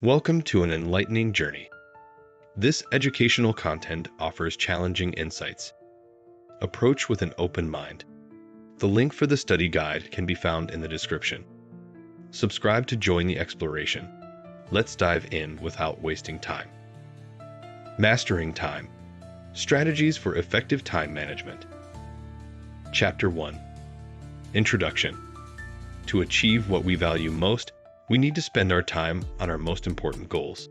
Welcome to an enlightening journey. This educational content offers challenging insights. Approach with an open mind. The link for the study guide can be found in the description. Subscribe to join the exploration. Let's dive in without wasting time. Mastering time. Strategies for effective time management. Chapter 1. Introduction. To achieve what we value most, we need to spend our time on our most important goals.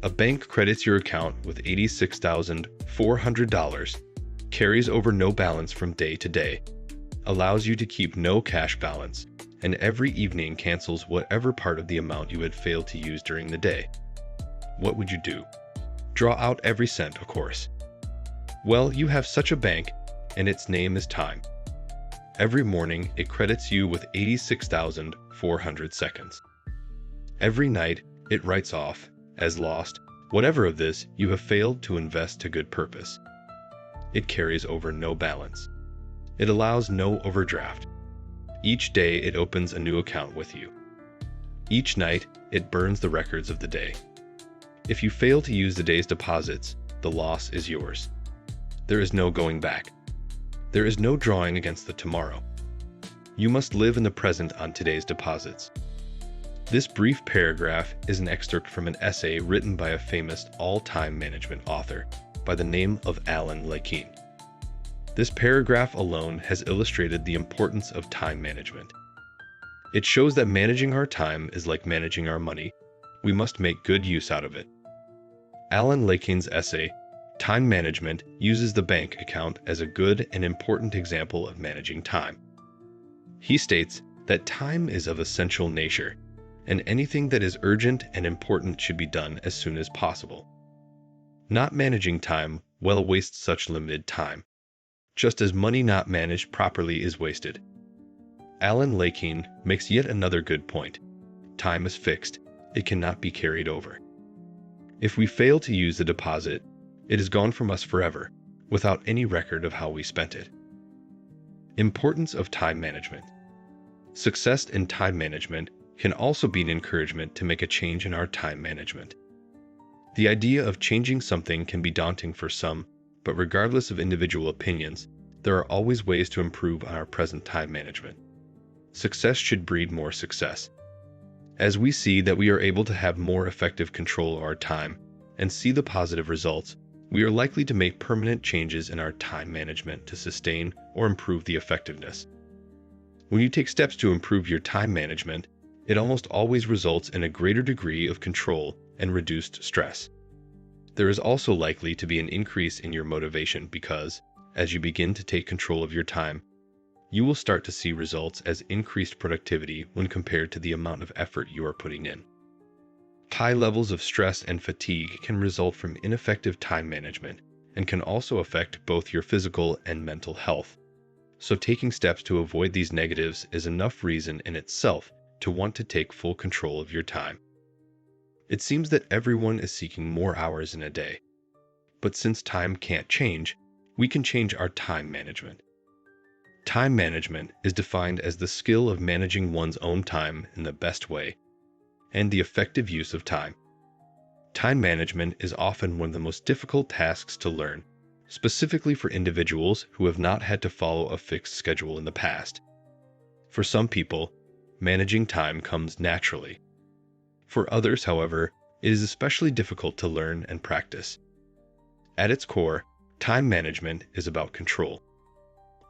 A bank credits your account with $86,400, carries over no balance from day to day, allows you to keep no cash balance, and every evening cancels whatever part of the amount you had failed to use during the day. What would you do? Draw out every cent, of course. Well, you have such a bank, and its name is time. Every morning, it credits you with 86,400 seconds. Every night, it writes off, as lost, whatever of this you have failed to invest to good purpose. It carries over no balance. It allows no overdraft. Each day, it opens a new account with you. Each night, it burns the records of the day. If you fail to use the day's deposits, the loss is yours. There is no going back. There is no drawing against the tomorrow. You must live in the present on today's deposits. This brief paragraph is an excerpt from an essay written by a famous all-time management author by the name of Alan Lakein. This paragraph alone has illustrated the importance of time management. It shows that managing our time is like managing our money. We must make good use out of it. Alan Lakein's essay, Time Management, uses the bank account as a good and important example of managing time. He states that time is of essential nature, and anything that is urgent and important should be done as soon as possible. Not managing time well wastes such limited time, just as money not managed properly is wasted. Alan Lakein makes yet another good point. Time is fixed, it cannot be carried over. If we fail to use the deposit, it is gone from us forever, without any record of how we spent it. Importance of time management. Success in time management can also be an encouragement to make a change in our time management. The idea of changing something can be daunting for some, but regardless of individual opinions, there are always ways to improve on our present time management. Success should breed more success. As we see that we are able to have more effective control of our time and see the positive results, we are likely to make permanent changes in our time management to sustain or improve the effectiveness. When you take steps to improve your time management, it almost always results in a greater degree of control and reduced stress. There is also likely to be an increase in your motivation because, as you begin to take control of your time, you will start to see results as increased productivity when compared to the amount of effort you are putting in. High levels of stress and fatigue can result from ineffective time management and can also affect both your physical and mental health. So taking steps to avoid these negatives is enough reason in itself to want to take full control of your time. It seems that everyone is seeking more hours in a day. But since time can't change, we can change our time management. Time management is defined as the skill of managing one's own time in the best way and the effective use of time. Time management is often one of the most difficult tasks to learn, specifically for individuals who have not had to follow a fixed schedule in the past. For some people, managing time comes naturally. For others, however, it is especially difficult to learn and practice. At its core, time management is about control.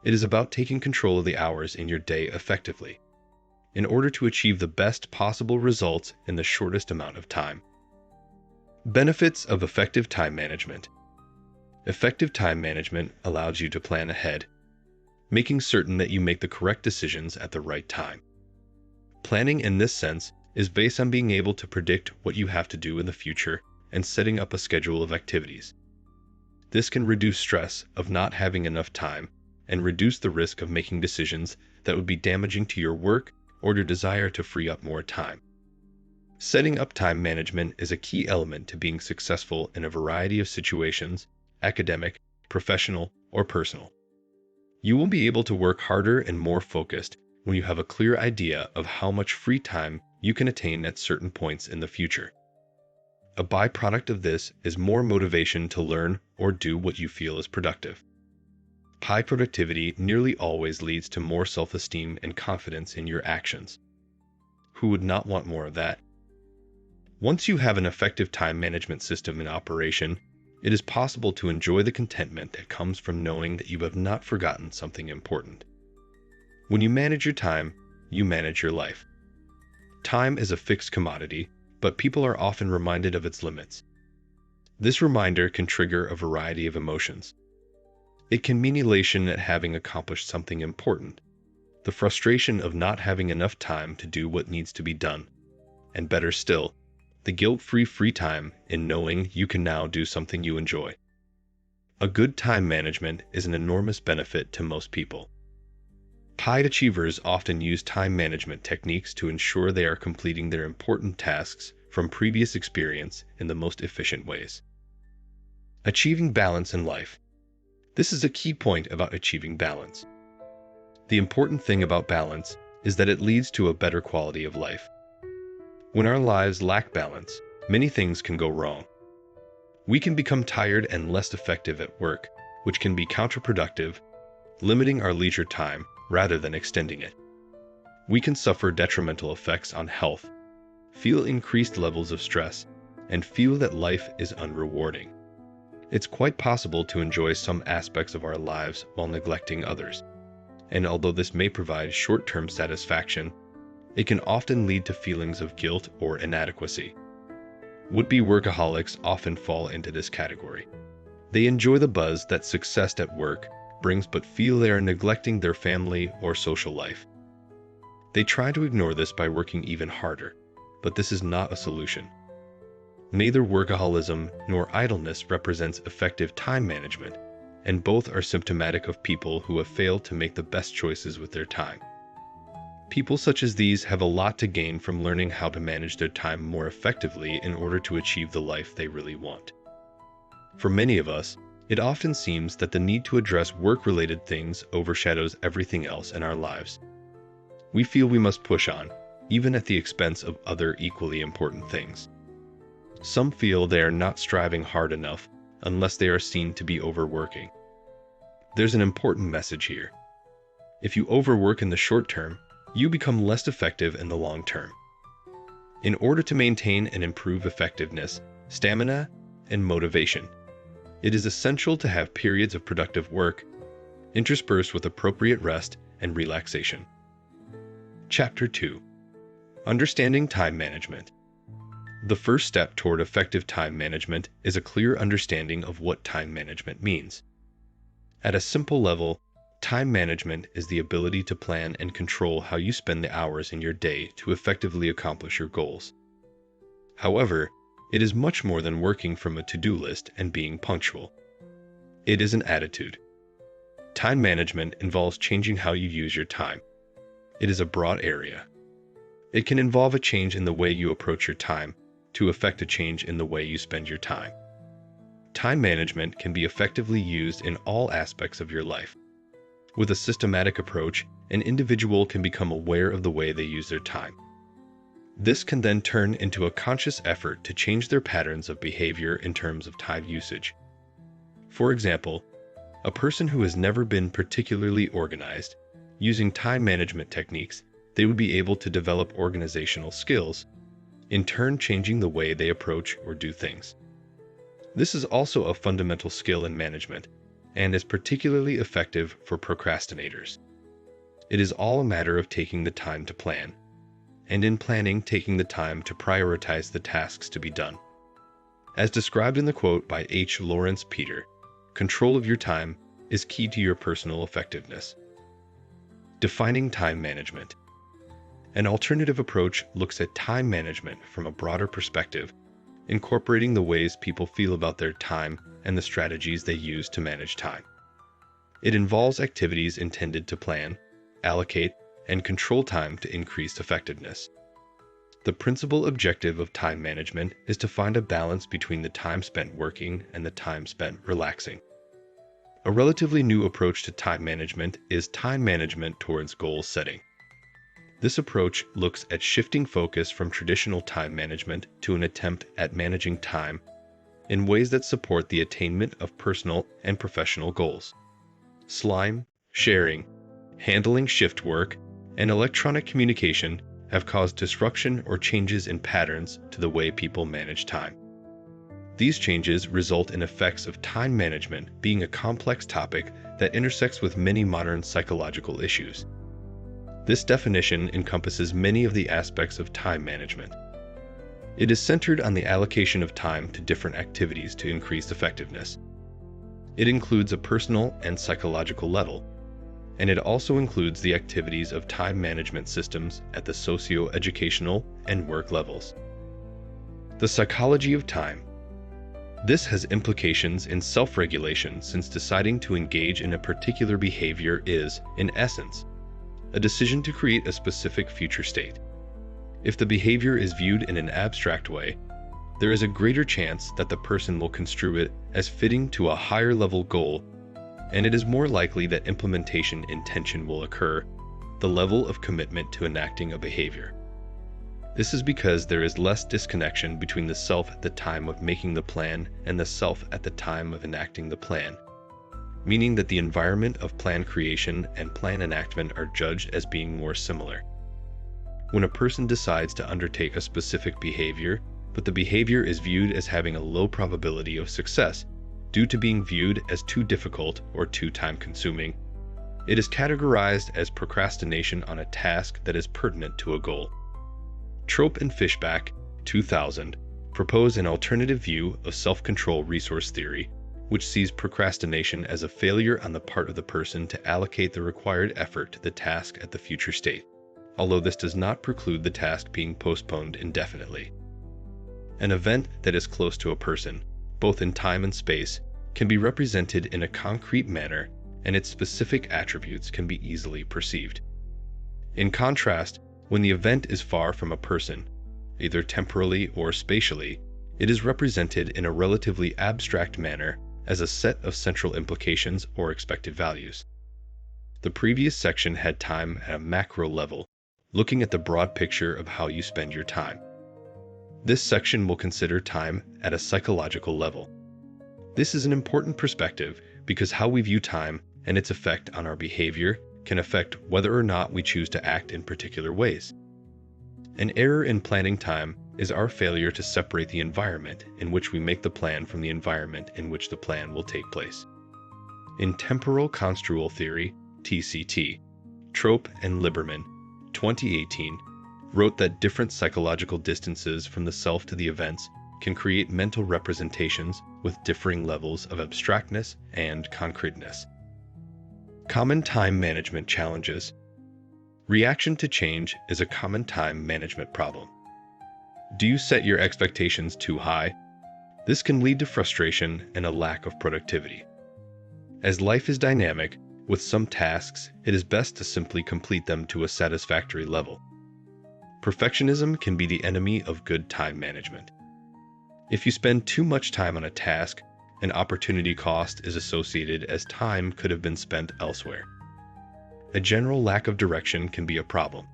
It is about taking control of the hours in your day effectively, in order to achieve the best possible results in the shortest amount of time. Benefits of effective time management. Effective time management allows you to plan ahead, making certain that you make the correct decisions at the right time. Planning in this sense is based on being able to predict what you have to do in the future and setting up a schedule of activities. This can reduce stress of not having enough time and reduce the risk of making decisions that would be damaging to your work or your desire to free up more time. Setting up time management is a key element to being successful in a variety of situations, academic, professional, or personal. You will be able to work harder and more focused when you have a clear idea of how much free time you can attain at certain points in the future. A byproduct of this is more motivation to learn or do what you feel is productive. High productivity nearly always leads to more self-esteem and confidence in your actions. Who would not want more of that? Once you have an effective time management system in operation, it is possible to enjoy the contentment that comes from knowing that you have not forgotten something important. When you manage your time, you manage your life. Time is a fixed commodity, but people are often reminded of its limits. This reminder can trigger a variety of emotions. It can mean elation at having accomplished something important, the frustration of not having enough time to do what needs to be done, and better still, the guilt-free free time in knowing you can now do something you enjoy. A good time management is an enormous benefit to most people. High achievers often use time management techniques to ensure they are completing their important tasks from previous experience in the most efficient ways. Achieving balance in life. This is a key point about achieving balance. The important thing about balance is that it leads to a better quality of life. When our lives lack balance, many things can go wrong. We can become tired and less effective at work, which can be counterproductive, limiting our leisure time rather than extending it. We can suffer detrimental effects on health, feel increased levels of stress, and feel that life is unrewarding. It's quite possible to enjoy some aspects of our lives while neglecting others. And although this may provide short-term satisfaction, it can often lead to feelings of guilt or inadequacy. Would-be workaholics often fall into this category. They enjoy the buzz that success at work brings but feel they are neglecting their family or social life. They try to ignore this by working even harder, but this is not a solution. Neither workaholism nor idleness represents effective time management, and both are symptomatic of people who have failed to make the best choices with their time. People such as these have a lot to gain from learning how to manage their time more effectively in order to achieve the life they really want. For many of us, it often seems that the need to address work-related things overshadows everything else in our lives. We feel we must push on, even at the expense of other equally important things. Some feel they are not striving hard enough unless they are seen to be overworking. There's an important message here. If you overwork in the short term, you become less effective in the long term. In order to maintain and improve effectiveness, stamina, and motivation, it is essential to have periods of productive work, interspersed with appropriate rest and relaxation. Chapter 2. Understanding Time Management. The first step toward effective time management is a clear understanding of what time management means. At a simple level, time management is the ability to plan and control how you spend the hours in your day to effectively accomplish your goals. However, it is much more than working from a to-do list and being punctual. It is an attitude. Time management involves changing how you use your time. It is a broad area. It can involve a change in the way you approach your time to effect a change in the way you spend your time. Time management can be effectively used in all aspects of your life. With a systematic approach, an individual can become aware of the way they use their time. This can then turn into a conscious effort to change their patterns of behavior in terms of time usage. For example, a person who has never been particularly organized, using time management techniques, they would be able to develop organizational skills, in turn changing the way they approach or do things. This is also a fundamental skill in management, and is particularly effective for procrastinators. It is all a matter of taking the time to plan, and in planning taking the time to prioritize the tasks to be done. As described in the quote by H. Lawrence Peter, control of your time is key to your personal effectiveness. Defining time management. An alternative approach looks at time management from a broader perspective, incorporating the ways people feel about their time and the strategies they use to manage time. It involves activities intended to plan, allocate, and control time to increase effectiveness. The principal objective of time management is to find a balance between the time spent working and the time spent relaxing. A relatively new approach to time management is time management towards goal setting. This approach looks at shifting focus from traditional time management to an attempt at managing time in ways that support the attainment of personal and professional goals. Slime, sharing, handling shift work, and electronic communication have caused disruption or changes in patterns to the way people manage time. These changes result in effects of time management being a complex topic that intersects with many modern psychological issues. This definition encompasses many of the aspects of time management. It is centered on the allocation of time to different activities to increase effectiveness. It includes a personal and psychological level, and it also includes the activities of time management systems at the socio-educational and work levels. The psychology of time. This has implications in self-regulation, since deciding to engage in a particular behavior is, in essence, a decision to create a specific future state. If the behavior is viewed in an abstract way, there is a greater chance that the person will construe it as fitting to a higher level goal, and it is more likely that implementation intention will occur, the level of commitment to enacting a behavior. This is because there is less disconnection between the self at the time of making the plan and the self at the time of enacting the plan, meaning that the environment of plan creation and plan enactment are judged as being more similar. When a person decides to undertake a specific behavior, but the behavior is viewed as having a low probability of success due to being viewed as too difficult or too time-consuming, it is categorized as procrastination on a task that is pertinent to a goal. Trope and Fishback, 2000, propose an alternative view of self-control resource theory, which sees procrastination as a failure on the part of the person to allocate the required effort to the task at the future state, although this does not preclude the task being postponed indefinitely. An event that is close to a person, both in time and space, can be represented in a concrete manner, and its specific attributes can be easily perceived. In contrast, when the event is far from a person, either temporally or spatially, it is represented in a relatively abstract manner as a set of central implications or expected values. The previous section had time at a macro level, looking at the broad picture of how you spend your time. This section will consider time at a psychological level. This is an important perspective because how we view time and its effect on our behavior can affect whether or not we choose to act in particular ways. An error in planning time is our failure to separate the environment in which we make the plan from the environment in which the plan will take place. In Temporal Construal Theory, TCT, Trope and Liberman, 2018, wrote that different psychological distances from the self to the events can create mental representations with differing levels of abstractness and concreteness. Common time management challenges. Reaction to change is a common time management problem. Do you set your expectations too high? This can lead to frustration and a lack of productivity. As life is dynamic, with some tasks, it is best to simply complete them to a satisfactory level. Perfectionism can be the enemy of good time management. If you spend too much time on a task, an opportunity cost is associated as time could have been spent elsewhere. A general lack of direction can be a problem.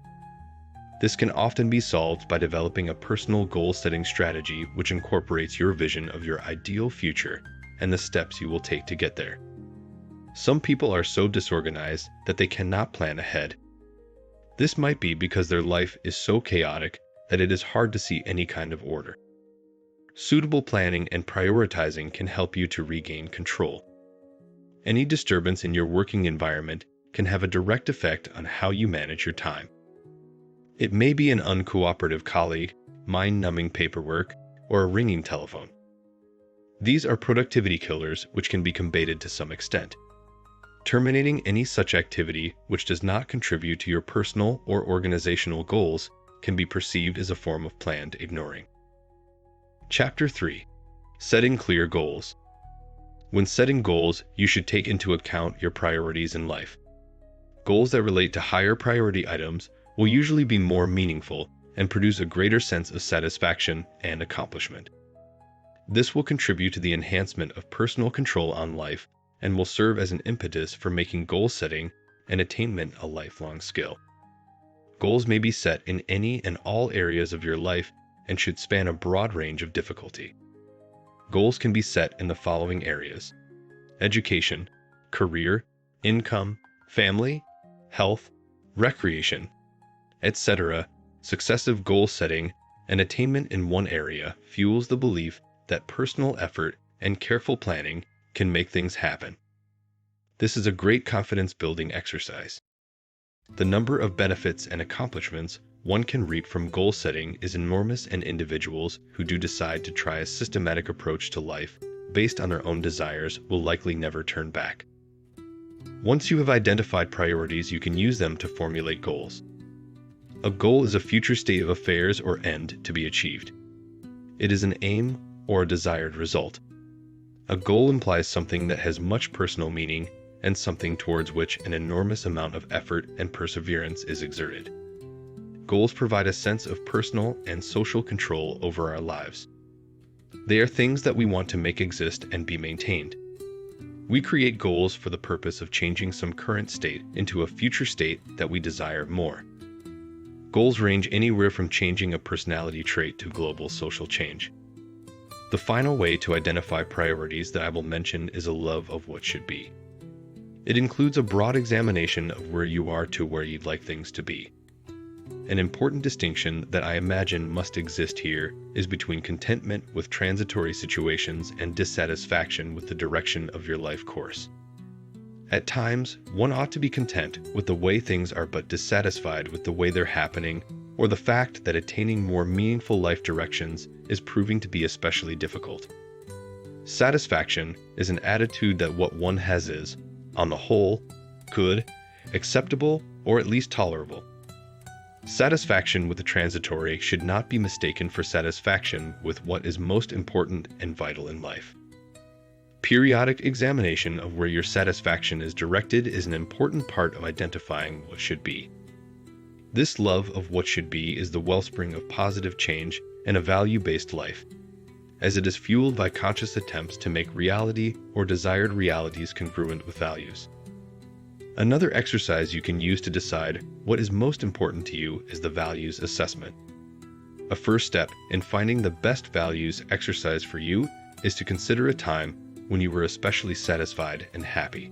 This can often be solved by developing a personal goal-setting strategy which incorporates your vision of your ideal future and the steps you will take to get there. Some people are so disorganized that they cannot plan ahead. This might be because their life is so chaotic that it is hard to see any kind of order. Suitable planning and prioritizing can help you to regain control. Any disturbance in your working environment can have a direct effect on how you manage your time. It may be an uncooperative colleague, mind-numbing paperwork, or a ringing telephone. These are productivity killers which can be combated to some extent. Terminating any such activity which does not contribute to your personal or organizational goals can be perceived as a form of planned ignoring. Chapter 3. Setting clear goals. When setting goals, you should take into account your priorities in life. Goals that relate to higher priority items will usually be more meaningful and produce a greater sense of satisfaction and accomplishment. This will contribute to the enhancement of personal control on life and will serve as an impetus for making goal setting and attainment a lifelong skill. Goals may be set in any and all areas of your life and should span a broad range of difficulty. Goals can be set in the following areas: education, career, income, family, health, recreation, etc. Successive goal setting and attainment in one area fuels the belief that personal effort and careful planning can make things happen. This is a great confidence-building exercise. The number of benefits and accomplishments one can reap from goal setting is enormous, and individuals who do decide to try a systematic approach to life based on their own desires will likely never turn back. Once you have identified priorities, you can use them to formulate goals. A goal is a future state of affairs or end to be achieved. It is an aim or a desired result. A goal implies something that has much personal meaning and something towards which an enormous amount of effort and perseverance is exerted. Goals provide a sense of personal and social control over our lives. They are things that we want to make exist and be maintained. We create goals for the purpose of changing some current state into a future state that we desire more. Goals range anywhere from changing a personality trait to global social change. The final way to identify priorities that I will mention is a love of what should be. It includes a broad examination of where you are to where you'd like things to be. An important distinction that I imagine must exist here is between contentment with transitory situations and dissatisfaction with the direction of your life course. At times, one ought to be content with the way things are but dissatisfied with the way they're happening, or the fact that attaining more meaningful life directions is proving to be especially difficult. Satisfaction is an attitude that what one has is, on the whole, good, acceptable, or at least tolerable. Satisfaction with the transitory should not be mistaken for satisfaction with what is most important and vital in life. Periodic examination of where your satisfaction is directed is an important part of identifying what should be. This love of what should be is the wellspring of positive change and a value-based life, as it is fueled by conscious attempts to make reality or desired realities congruent with values. Another exercise you can use to decide what is most important to you is the values assessment. A first step in finding the best values exercise for you is to consider a time when you were especially satisfied and happy.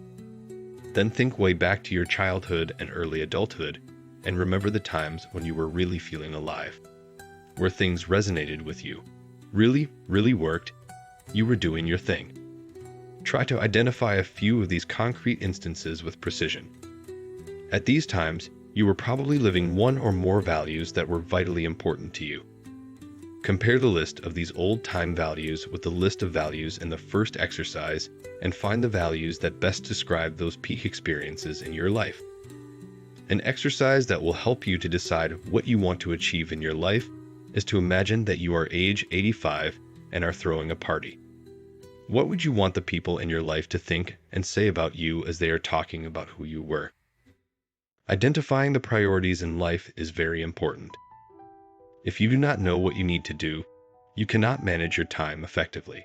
Then think way back to your childhood and early adulthood and remember the times when you were really feeling alive, where things resonated with you, really worked, you were doing your thing. Try to identify a few of these concrete instances with precision. At these times, you were probably living one or more values that were vitally important to you. Compare the list of these old-time values with the list of values in the first exercise and find the values that best describe those peak experiences in your life. An exercise that will help you to decide what you want to achieve in your life is to imagine that you are age 85 and are throwing a party. What would you want the people in your life to think and say about you as they are talking about who you were? Identifying the priorities in life is very important. If you do not know what you need to do, you cannot manage your time effectively.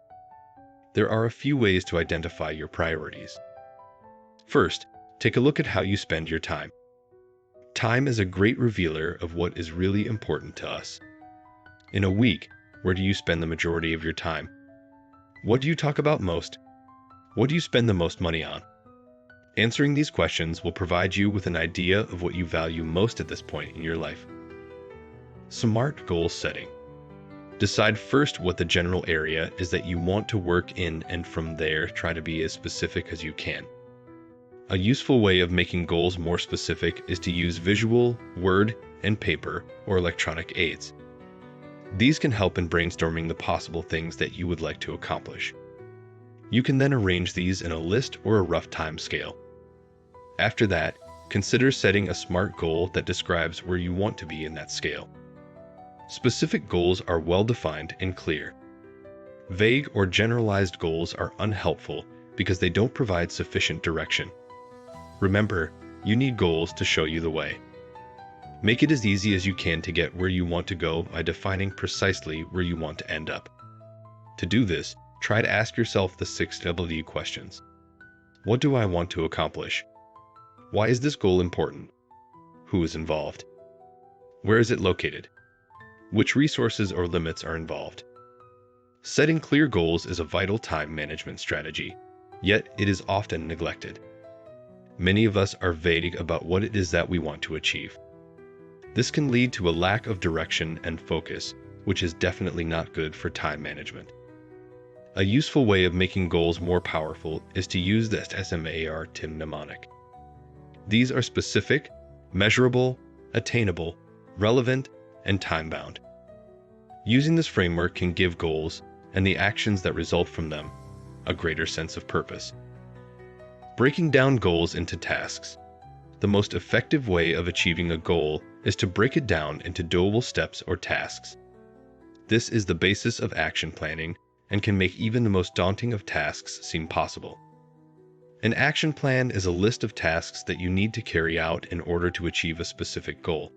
There are a few ways to identify your priorities. First, take a look at how you spend your time. Time is a great revealer of what is really important to us. In a week, where do you spend the majority of your time? What do you talk about most? What do you spend the most money on? Answering these questions will provide you with an idea of what you value most at this point in your life. Smart goal setting. Decide first what the general area is that you want to work in, and from there try to be as specific as you can. A useful way of making goals more specific is to use visual, word, and paper or electronic aids. These can help in brainstorming the possible things that you would like to accomplish. You can then arrange these in a list or a rough time scale. After that, consider setting a SMART goal that describes where you want to be in that scale. Specific goals are well-defined and clear. Vague or generalized goals are unhelpful because they don't provide sufficient direction. Remember, you need goals to show you the way. Make it as easy as you can to get where you want to go by defining precisely where you want to end up. To do this, try to ask yourself the 6 W questions. What do I want to accomplish? Why is this goal important? Who is involved? Where is it located? Which resources or limits are involved? Setting clear goals is a vital time management strategy, yet it is often neglected. Many of us are vague about what it is that we want to achieve. This can lead to a lack of direction and focus, which is definitely not good for time management. A useful way of making goals more powerful is to use the SMART mnemonic. These are specific, measurable, attainable, relevant, and time-bound. Using this framework can give goals and the actions that result from them a greater sense of purpose. Breaking down goals into tasks. The most effective way of achieving a goal is to break it down into doable steps or tasks. This is the basis of action planning and can make even the most daunting of tasks seem possible. An action plan is a list of tasks that you need to carry out in order to achieve a specific goal.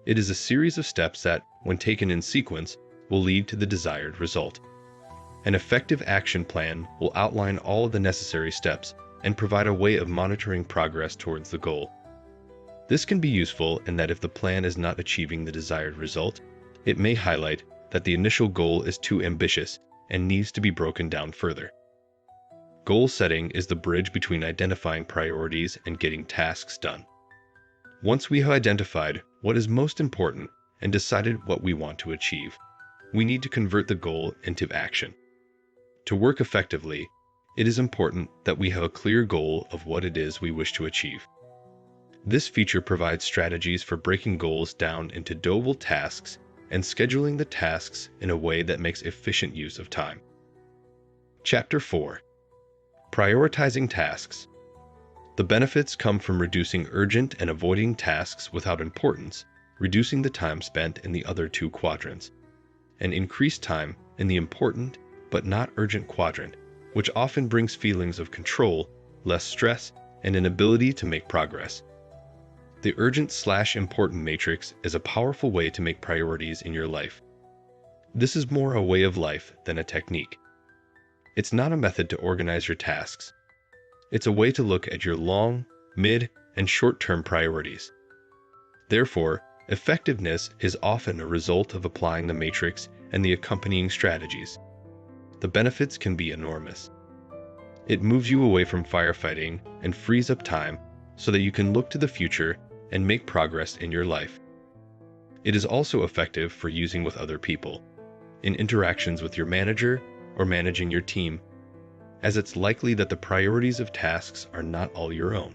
It is a series of steps that, when taken in sequence, will lead to the desired result. An effective action plan will outline all of the necessary steps and provide a way of monitoring progress towards the goal. This can be useful in that if the plan is not achieving the desired result, it may highlight that the initial goal is too ambitious and needs to be broken down further. Goal setting is the bridge between identifying priorities and getting tasks done. Once we have identified what is most important and decided what we want to achieve, we need to convert the goal into action. To work effectively, it is important that we have a clear goal of what it is we wish to achieve. This feature provides strategies for breaking goals down into doable tasks and scheduling the tasks in a way that makes efficient use of time. Chapter 4. Prioritizing tasks. The benefits come from reducing urgent and avoiding tasks without importance, reducing the time spent in the other two quadrants, and increased time in the important but not urgent quadrant, which often brings feelings of control, less stress, and an ability to make progress. The urgent/important matrix is a powerful way to make priorities in your life. This is more a way of life than a technique. It's not a method to organize your tasks. It's a way to look at your long, mid, and short-term priorities. Therefore, effectiveness is often a result of applying the matrix and the accompanying strategies. The benefits can be enormous. It moves you away from firefighting and frees up time so that you can look to the future and make progress in your life. It is also effective for using with other people, in interactions with your manager or managing your team, as it's likely that the priorities of tasks are not all your own.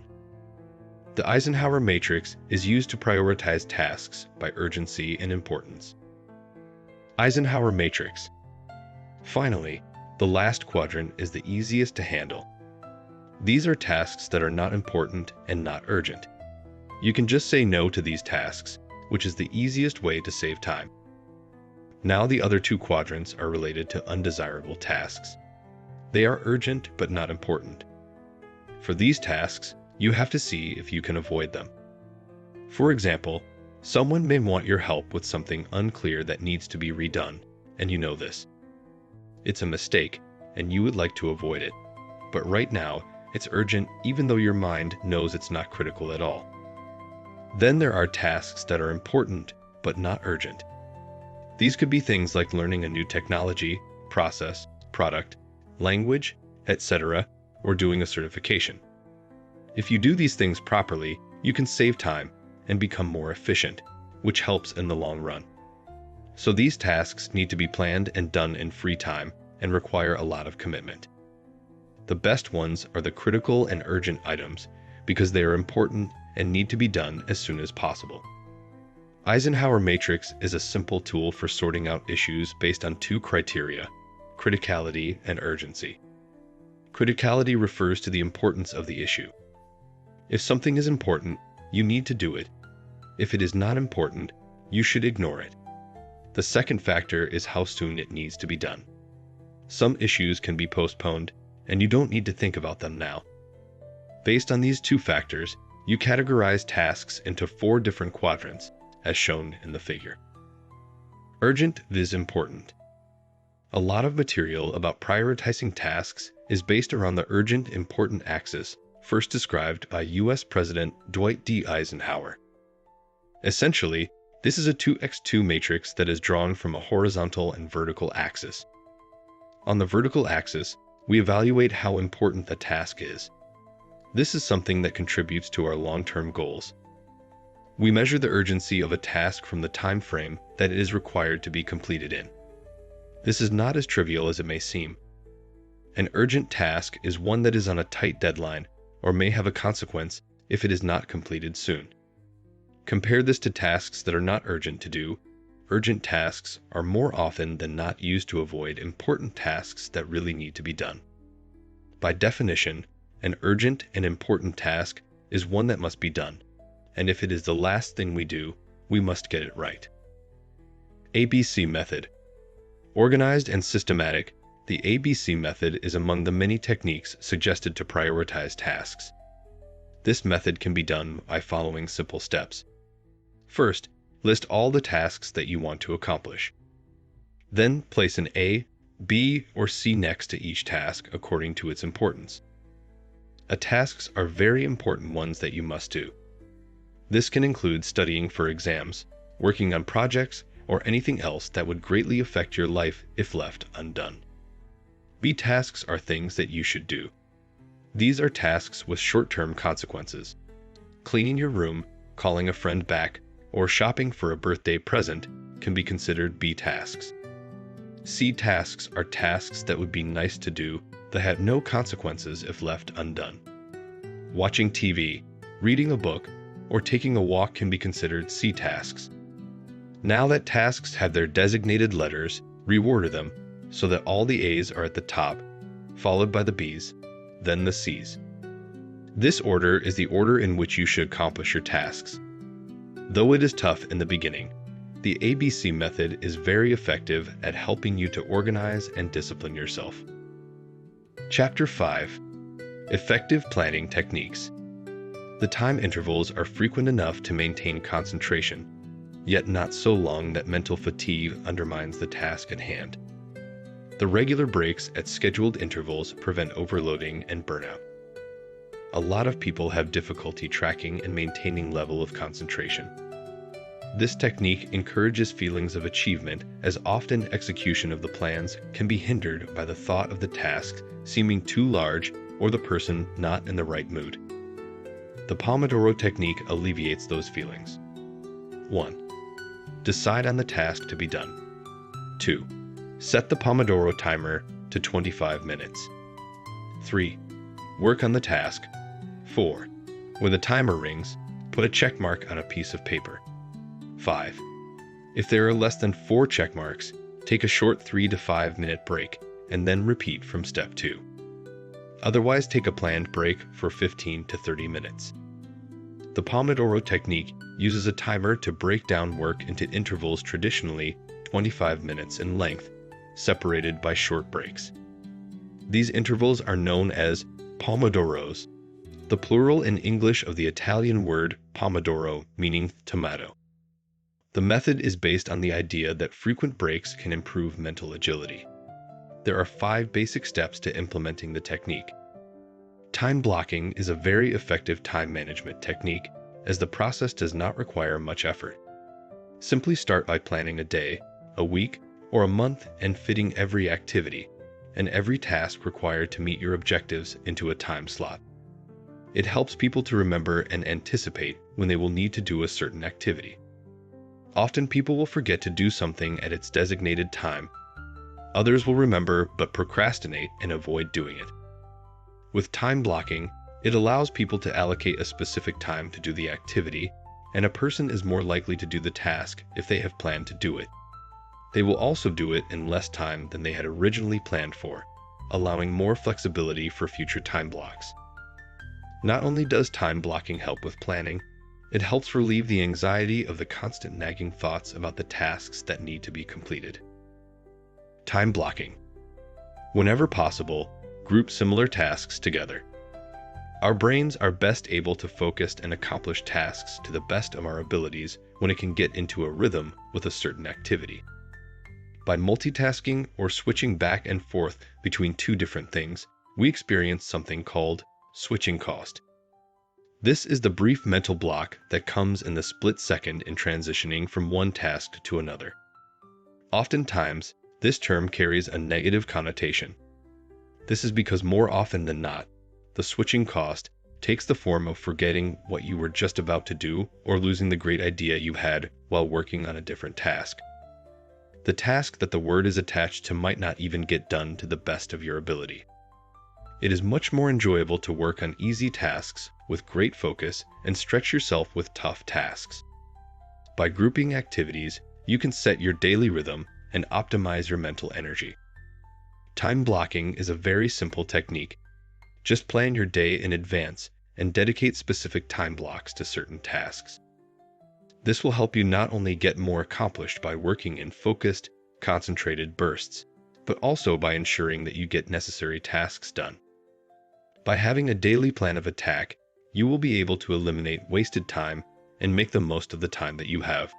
The Eisenhower matrix is used to prioritize tasks by urgency and importance. Eisenhower matrix. Finally, the last quadrant is the easiest to handle. These are tasks that are not important and not urgent. You can just say no to these tasks, which is the easiest way to save time. Now the other two quadrants are related to undesirable tasks. They are urgent but not important. For these tasks, you have to see if you can avoid them. For example, someone may want your help with something unclear that needs to be redone, and you know this. It's a mistake, and you would like to avoid it. But right now, it's urgent even though your mind knows it's not critical at all. Then there are tasks that are important but not urgent. These could be things like learning a new technology, process, product, language, etc., or doing a certification. If you do these things properly, you can save time and become more efficient, which helps in the long run. So these tasks need to be planned and done in free time and require a lot of commitment. The best ones are the critical and urgent items because they are important and need to be done as soon as possible. Eisenhower matrix is a simple tool for sorting out issues based on two criteria: criticality and urgency. Criticality refers to the importance of the issue. If something is important, you need to do it. If it is not important, you should ignore it. The second factor is how soon it needs to be done. Some issues can be postponed, and you don't need to think about them now. Based on these two factors, you categorize tasks into 4 different quadrants, as shown in the figure. Urgent vs. important. A lot of material about prioritizing tasks is based around the urgent-important axis, first described by U.S. President Dwight D. Eisenhower. Essentially, This is a 2x2 matrix that is drawn from a horizontal and vertical axis. On the vertical axis, we evaluate how important the task is. This is something that contributes to our long-term goals. We measure the urgency of a task from the time frame that it is required to be completed in. This is not as trivial as it may seem. An urgent task is one that is on a tight deadline or may have a consequence if it is not completed soon. Compare this to tasks that are not urgent to do. Urgent tasks are more often than not used to avoid important tasks that really need to be done. By definition, an urgent and important task is one that must be done, and if it is the last thing we do, we must get it right. ABC method. Organized and systematic, the ABC method is among the many techniques suggested to prioritize tasks. This method can be done by following simple steps. First, list all the tasks that you want to accomplish. Then place an A, B, or C next to each task according to its importance. Tasks are very important ones that you must do. This can include studying for exams, working on projects, or anything else that would greatly affect your life if left undone. B tasks are things that you should do. These are tasks with short-term consequences. Cleaning your room, calling a friend back, or shopping for a birthday present can be considered B tasks. C tasks are tasks that would be nice to do that have no consequences if left undone. Watching TV, reading a book, or taking a walk can be considered C tasks. Now that tasks have their designated letters, reorder them so that all the A's are at the top, followed by the B's, then the C's. This order is the order in which you should accomplish your tasks. Though it is tough in the beginning, the ABC method is very effective at helping you to organize and discipline yourself. Chapter 5. Effective Planning Techniques. The time intervals are frequent enough to maintain concentration, yet not so long that mental fatigue undermines the task at hand. The regular breaks at scheduled intervals prevent overloading and burnout. A lot of people have difficulty tracking and maintaining level of concentration. This technique encourages feelings of achievement, as often execution of the plans can be hindered by the thought of the task seeming too large or the person not in the right mood. The Pomodoro technique alleviates those feelings. 1. Decide on the task to be done. 2. Set the Pomodoro timer to 25 minutes. 3. Work on the task. 4. When the timer rings, put a check mark on a piece of paper. 5. If there are less than 4 check marks, take a short 3 to 5 minute break and then repeat from step 2. Otherwise, take a planned break for 15 to 30 minutes. The Pomodoro technique uses a timer to break down work into intervals traditionally 25 minutes in length, separated by short breaks. These intervals are known as pomodoros, the plural in English of the Italian word pomodoro, meaning tomato. The method is based on the idea that frequent breaks can improve mental agility. There are 5 basic steps to implementing the technique. Time blocking is a very effective time management technique, as the process does not require much effort. Simply start by planning a day, a week, or a month and fitting every activity and every task required to meet your objectives into a time slot. It helps people to remember and anticipate when they will need to do a certain activity. Often people will forget to do something at its designated time. Others will remember but procrastinate and avoid doing it. With time blocking, it allows people to allocate a specific time to do the activity, and a person is more likely to do the task if they have planned to do it. They will also do it in less time than they had originally planned for, allowing more flexibility for future time blocks. Not only does time blocking help with planning, it helps relieve the anxiety of the constant nagging thoughts about the tasks that need to be completed. Time blocking. Whenever possible, group similar tasks together. Our brains are best able to focus and accomplish tasks to the best of our abilities when it can get into a rhythm with a certain activity. By multitasking or switching back and forth between 2 different things, we experience something called switching cost. This is the brief mental block that comes in the split second in transitioning from one task to another. Oftentimes, this term carries a negative connotation. This is because more often than not, the switching cost takes the form of forgetting what you were just about to do or losing the great idea you had while working on a different task. The task that the word is attached to might not even get done to the best of your ability. It is much more enjoyable to work on easy tasks with great focus and stretch yourself with tough tasks. By grouping activities, you can set your daily rhythm and optimize your mental energy. Time blocking is a very simple technique. Just plan your day in advance and dedicate specific time blocks to certain tasks. This will help you not only get more accomplished by working in focused, concentrated bursts, but also by ensuring that you get necessary tasks done. By having a daily plan of attack, you will be able to eliminate wasted time and make the most of the time that you have.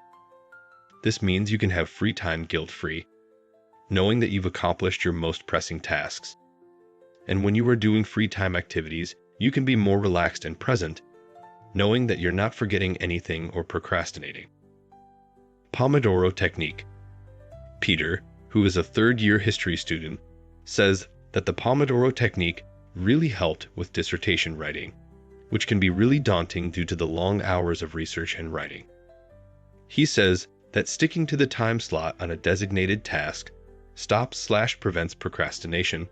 This means you can have free time guilt-free, knowing that you've accomplished your most pressing tasks. And when you are doing free time activities, you can be more relaxed and present, knowing that you're not forgetting anything or procrastinating. Pomodoro Technique. Peter, who is a third-year history student, says that the Pomodoro Technique really helped with dissertation writing, which can be really daunting due to the long hours of research and writing. He says that sticking to the time slot on a designated task stops/prevents procrastination.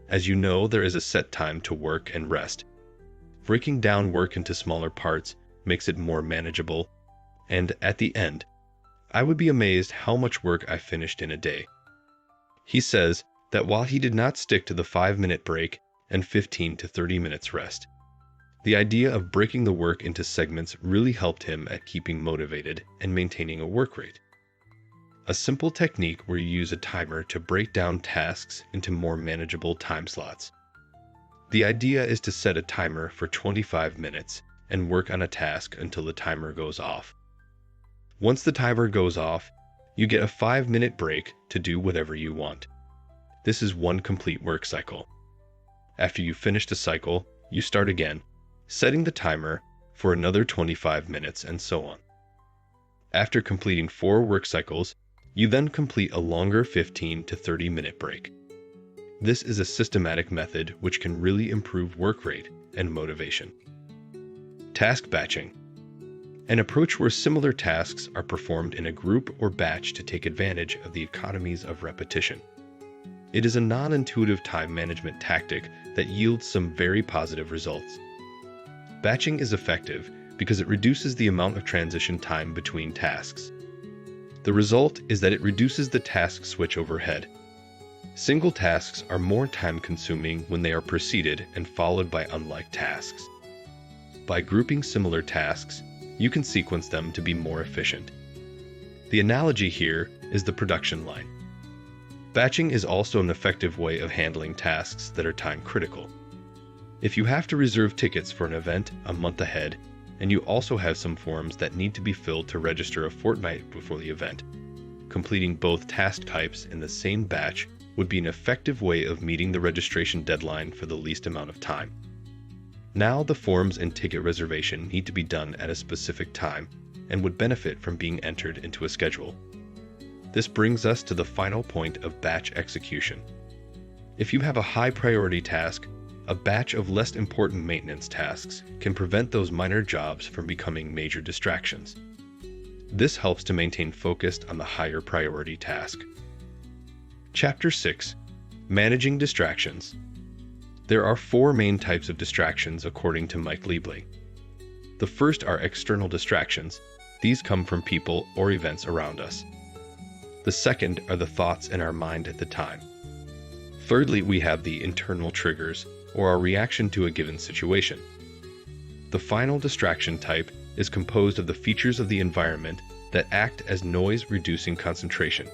As you know, there is a set time to work and rest. Breaking down work into smaller parts makes it more manageable, and at the end, I would be amazed how much work I finished in a day. He says that while he did not stick to the 5-minute break and 15 to 30 minutes rest, the idea of breaking the work into segments really helped him at keeping motivated and maintaining a work rate. A simple technique where you use a timer to break down tasks into more manageable time slots. The idea is to set a timer for 25 minutes and work on a task until the timer goes off. Once the timer goes off, you get a 5-minute break to do whatever you want. This is one complete work cycle. After you finish the cycle, you start again, setting the timer for another 25 minutes and so on. After completing 4 work cycles, you then complete a longer 15 to 30-minute break. This is a systematic method which can really improve work rate and motivation. Task batching. An approach where similar tasks are performed in a group or batch to take advantage of the economies of repetition. It is a non-intuitive time management tactic that yields some very positive results. Batching is effective because it reduces the amount of transition time between tasks. The result is that it reduces the task switch overhead. Single tasks are more time-consuming when they are preceded and followed by unlike tasks. By grouping similar tasks, you can sequence them to be more efficient. The analogy here is the production line. Batching is also an effective way of handling tasks that are time-critical. If you have to reserve tickets for an event a month ahead, and you also have some forms that need to be filled to register a fortnight before the event, completing both task types in the same batch would be an effective way of meeting the registration deadline for the least amount of time. Now the forms and ticket reservation need to be done at a specific time and would benefit from being entered into a schedule. This brings us to the final point of batch execution. If you have a high priority task, a batch of less important maintenance tasks can prevent those minor jobs from becoming major distractions. This helps to maintain focus on the higher priority task. Chapter 6. Managing Distractions. There are 4 main types of distractions according to Mike Liebling. The first are external distractions. These come from people or events around us. The second are the thoughts in our mind at the time. Thirdly, we have the internal triggers, or our reaction to a given situation. The final distraction type is composed of the features of the environment that act as noise-reducing concentration.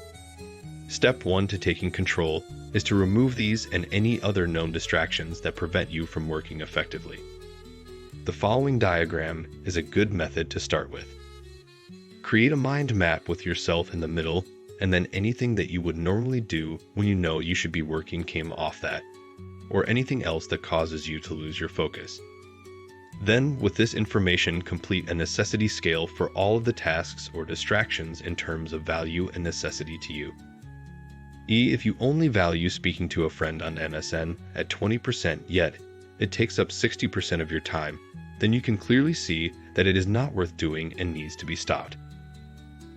Step 1 to taking control is to remove these and any other known distractions that prevent you from working effectively. The following diagram is a good method to start with. Create a mind map with yourself in the middle, and then anything that you would normally do when you know you should be working came off that, or anything else that causes you to lose your focus. Then, with this information, complete a necessity scale for all of the tasks or distractions in terms of value and necessity to you. If you only value speaking to a friend on MSN at 20%, yet it takes up 60% of your time, then you can clearly see that it is not worth doing and needs to be stopped.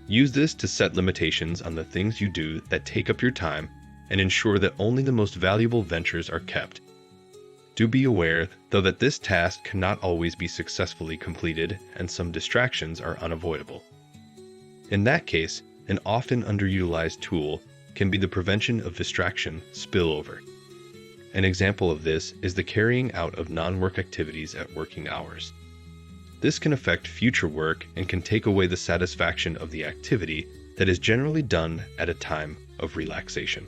Use this to set limitations on the things you do that take up your time and ensure that only the most valuable ventures are kept. Do be aware, though, that this task cannot always be successfully completed and some distractions are unavoidable. In that case, an often underutilized tool can be the prevention of distraction spillover. An example of this is the carrying out of non-work activities at working hours. This can affect future work and can take away the satisfaction of the activity that is generally done at a time of relaxation.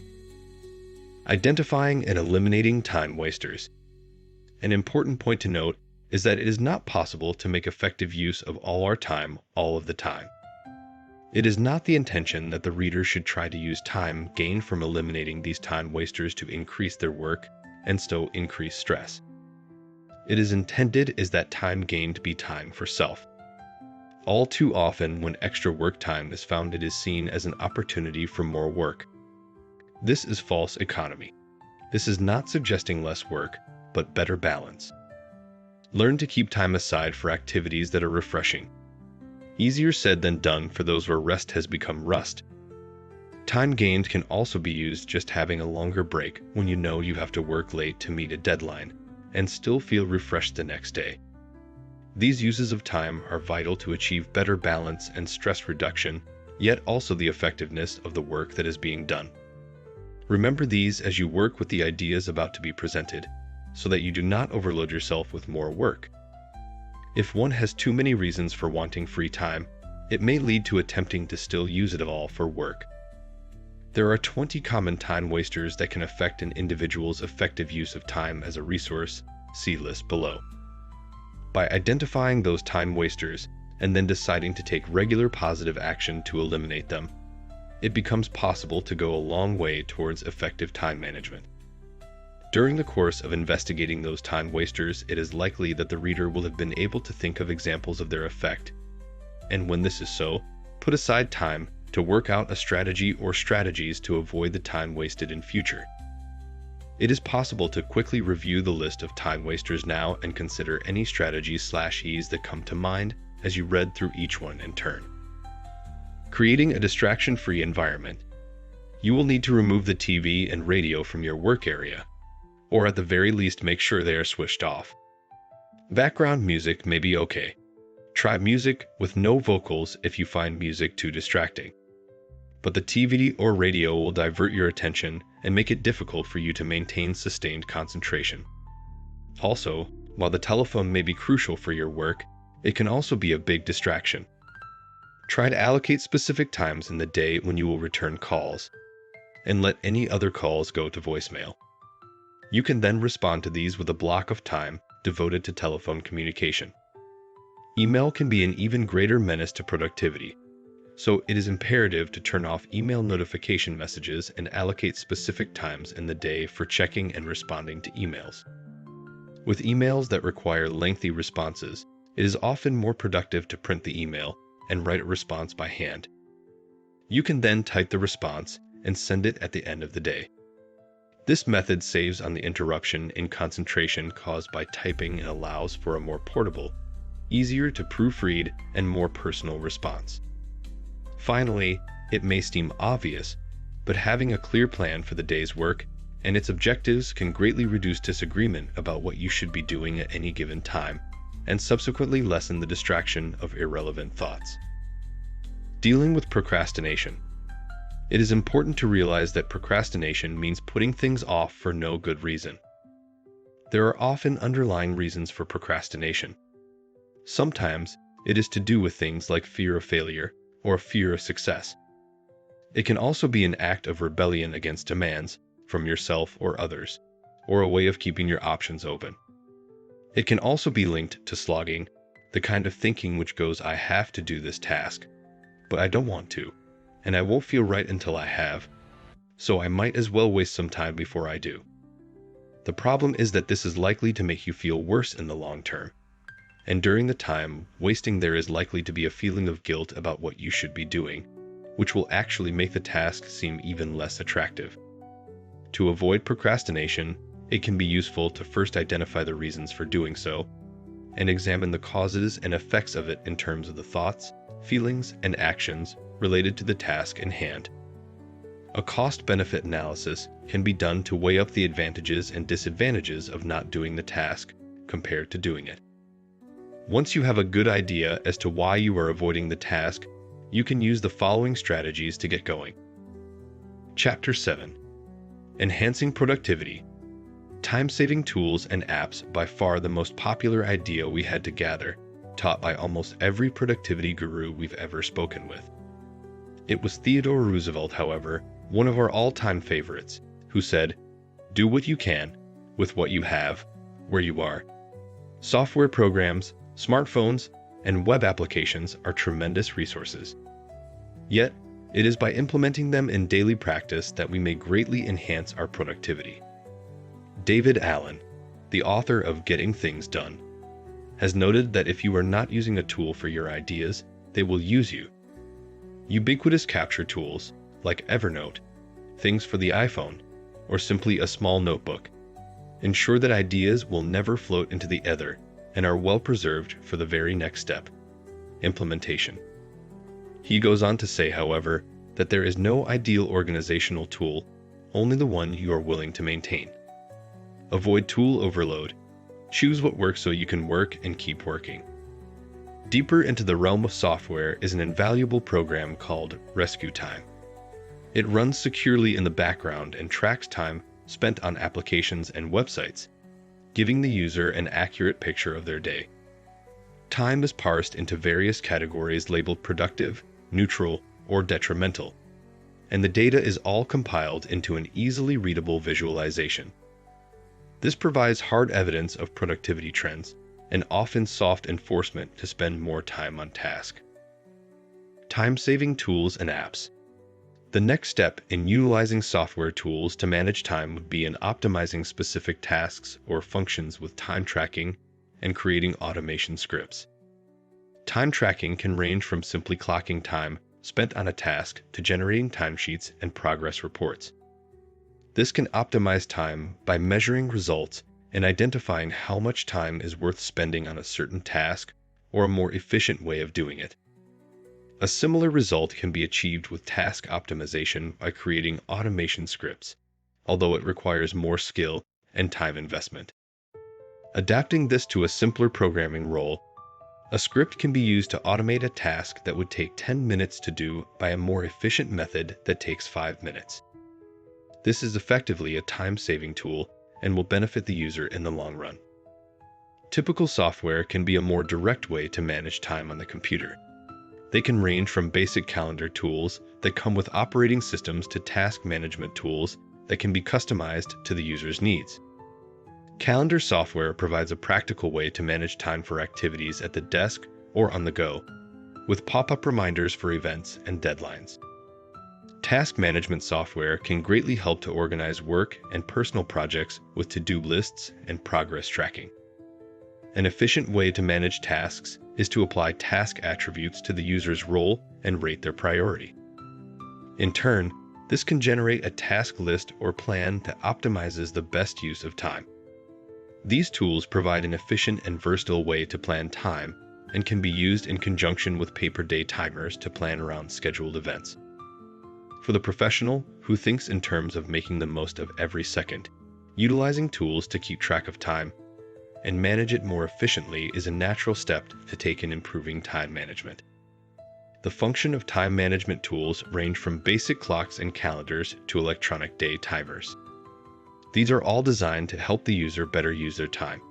Identifying and eliminating time wasters. An important point to note is that it is not possible to make effective use of all our time all of the time. It is not the intention that the reader should try to use time gained from eliminating these time wasters to increase their work and so increase stress. It is intended is that time gained be time for self. All too often, when extra work time is found, it is seen as an opportunity for more work. This is false economy. This is not suggesting less work, but better balance. Learn to keep time aside for activities that are refreshing. Easier said than done for those where rest has become rust. Time gained can also be used just having a longer break when you know you have to work late to meet a deadline and still feel refreshed the next day. These uses of time are vital to achieve better balance and stress reduction, yet also the effectiveness of the work that is being done. Remember these as you work with the ideas about to be presented, so that you do not overload yourself with more work. If one has too many reasons for wanting free time, it may lead to attempting to still use it all for work. There are 20 common time wasters that can affect an individual's effective use of time as a resource. See list below. By identifying those time wasters and then deciding to take regular positive action to eliminate them, it becomes possible to go a long way towards effective time management. During the course of investigating those time wasters, it is likely that the reader will have been able to think of examples of their effect, and when this is so, put aside time to work out a strategy or strategies to avoid the time wasted in future. It is possible to quickly review the list of time wasters now and consider any strategies/ease that come to mind as you read through each one in turn. Creating a distraction-free environment. You will need to remove the TV and radio from your work area, or at the very least make sure they are switched off. Background music may be okay. Try music with no vocals if you find music too distracting. But the TV or radio will divert your attention and make it difficult for you to maintain sustained concentration. Also, while the telephone may be crucial for your work, it can also be a big distraction. Try to allocate specific times in the day when you will return calls, and let any other calls go to voicemail. You can then respond to these with a block of time devoted to telephone communication. Email can be an even greater menace to productivity, so it is imperative to turn off email notification messages and allocate specific times in the day for checking and responding to emails. With emails that require lengthy responses, it is often more productive to print the email and write a response by hand. You can then type the response and send it at the end of the day. This method saves on the interruption in concentration caused by typing and allows for a more portable, easier to proofread, and more personal response. Finally, it may seem obvious, but having a clear plan for the day's work and its objectives can greatly reduce disagreement about what you should be doing at any given time, and subsequently lessen the distraction of irrelevant thoughts. Dealing with procrastination. It is important to realize that procrastination means putting things off for no good reason. There are often underlying reasons for procrastination. Sometimes it is to do with things like fear of failure or fear of success. It can also be an act of rebellion against demands from yourself or others, or a way of keeping your options open. It can also be linked to slogging, the kind of thinking which goes, I have to do this task, but I don't want to, and I won't feel right until I have, so I might as well waste some time before I do. The problem is that this is likely to make you feel worse in the long term. And during the time wasting, there is likely to be a feeling of guilt about what you should be doing, which will actually make the task seem even less attractive. To avoid procrastination, it can be useful to first identify the reasons for doing so and examine the causes and effects of it in terms of the thoughts, feelings, and actions related to the task in hand. A cost-benefit analysis can be done to weigh up the advantages and disadvantages of not doing the task compared to doing it. Once you have a good idea as to why you are avoiding the task, you can use the following strategies to get going. Chapter 7. Enhancing Productivity. Time-saving tools and apps, by far the most popular idea we had to gather, taught by almost every productivity guru we've ever spoken with. It was Theodore Roosevelt, however, one of our all-time favorites, who said, "Do what you can, with what you have, where you are." Software programs, smartphones, and web applications are tremendous resources. Yet, it is by implementing them in daily practice that we may greatly enhance our productivity. David Allen, the author of Getting Things Done, has noted that if you are not using a tool for your ideas, they will use you. Ubiquitous capture tools, like Evernote, things for the iPhone, or simply a small notebook, ensure that ideas will never float into the ether and are well preserved for the very next step, implementation. He goes on to say, however, that there is no ideal organizational tool, only the one you are willing to maintain. Avoid tool overload. Choose what works so you can work and keep working. Deeper into the realm of software is an invaluable program called Rescue Time. It runs securely in the background and tracks time spent on applications and websites, giving the user an accurate picture of their day. Time is parsed into various categories labeled productive, neutral, or detrimental, and the data is all compiled into an easily readable visualization. This provides hard evidence of productivity trends and often soft enforcement to spend more time on task. Time-saving tools and apps. The next step in utilizing software tools to manage time would be in optimizing specific tasks or functions with time tracking and creating automation scripts. Time tracking can range from simply clocking time spent on a task to generating timesheets and progress reports. This can optimize time by measuring results and identifying how much time is worth spending on a certain task or a more efficient way of doing it. A similar result can be achieved with task optimization by creating automation scripts, although it requires more skill and time investment. Adapting this to a simpler programming role, a script can be used to automate a task that would take 10 minutes to do by a more efficient method that takes 5 minutes. This is effectively a time-saving tool and will benefit the user in the long run. Typical software can be a more direct way to manage time on the computer. They can range from basic calendar tools that come with operating systems to task management tools that can be customized to the user's needs. Calendar software provides a practical way to manage time for activities at the desk or on the go, with pop-up reminders for events and deadlines. Task management software can greatly help to organize work and personal projects with to-do lists and progress tracking. An efficient way to manage tasks is to apply task attributes to the user's role and rate their priority. In turn, this can generate a task list or plan that optimizes the best use of time. These tools provide an efficient and versatile way to plan time and can be used in conjunction with paper-day timers to plan around scheduled events. For the professional who thinks in terms of making the most of every second, utilizing tools to keep track of time and manage it more efficiently is a natural step to take in improving time management. The function of time management tools range from basic clocks and calendars to electronic day timers. These are all designed to help the user better use their time.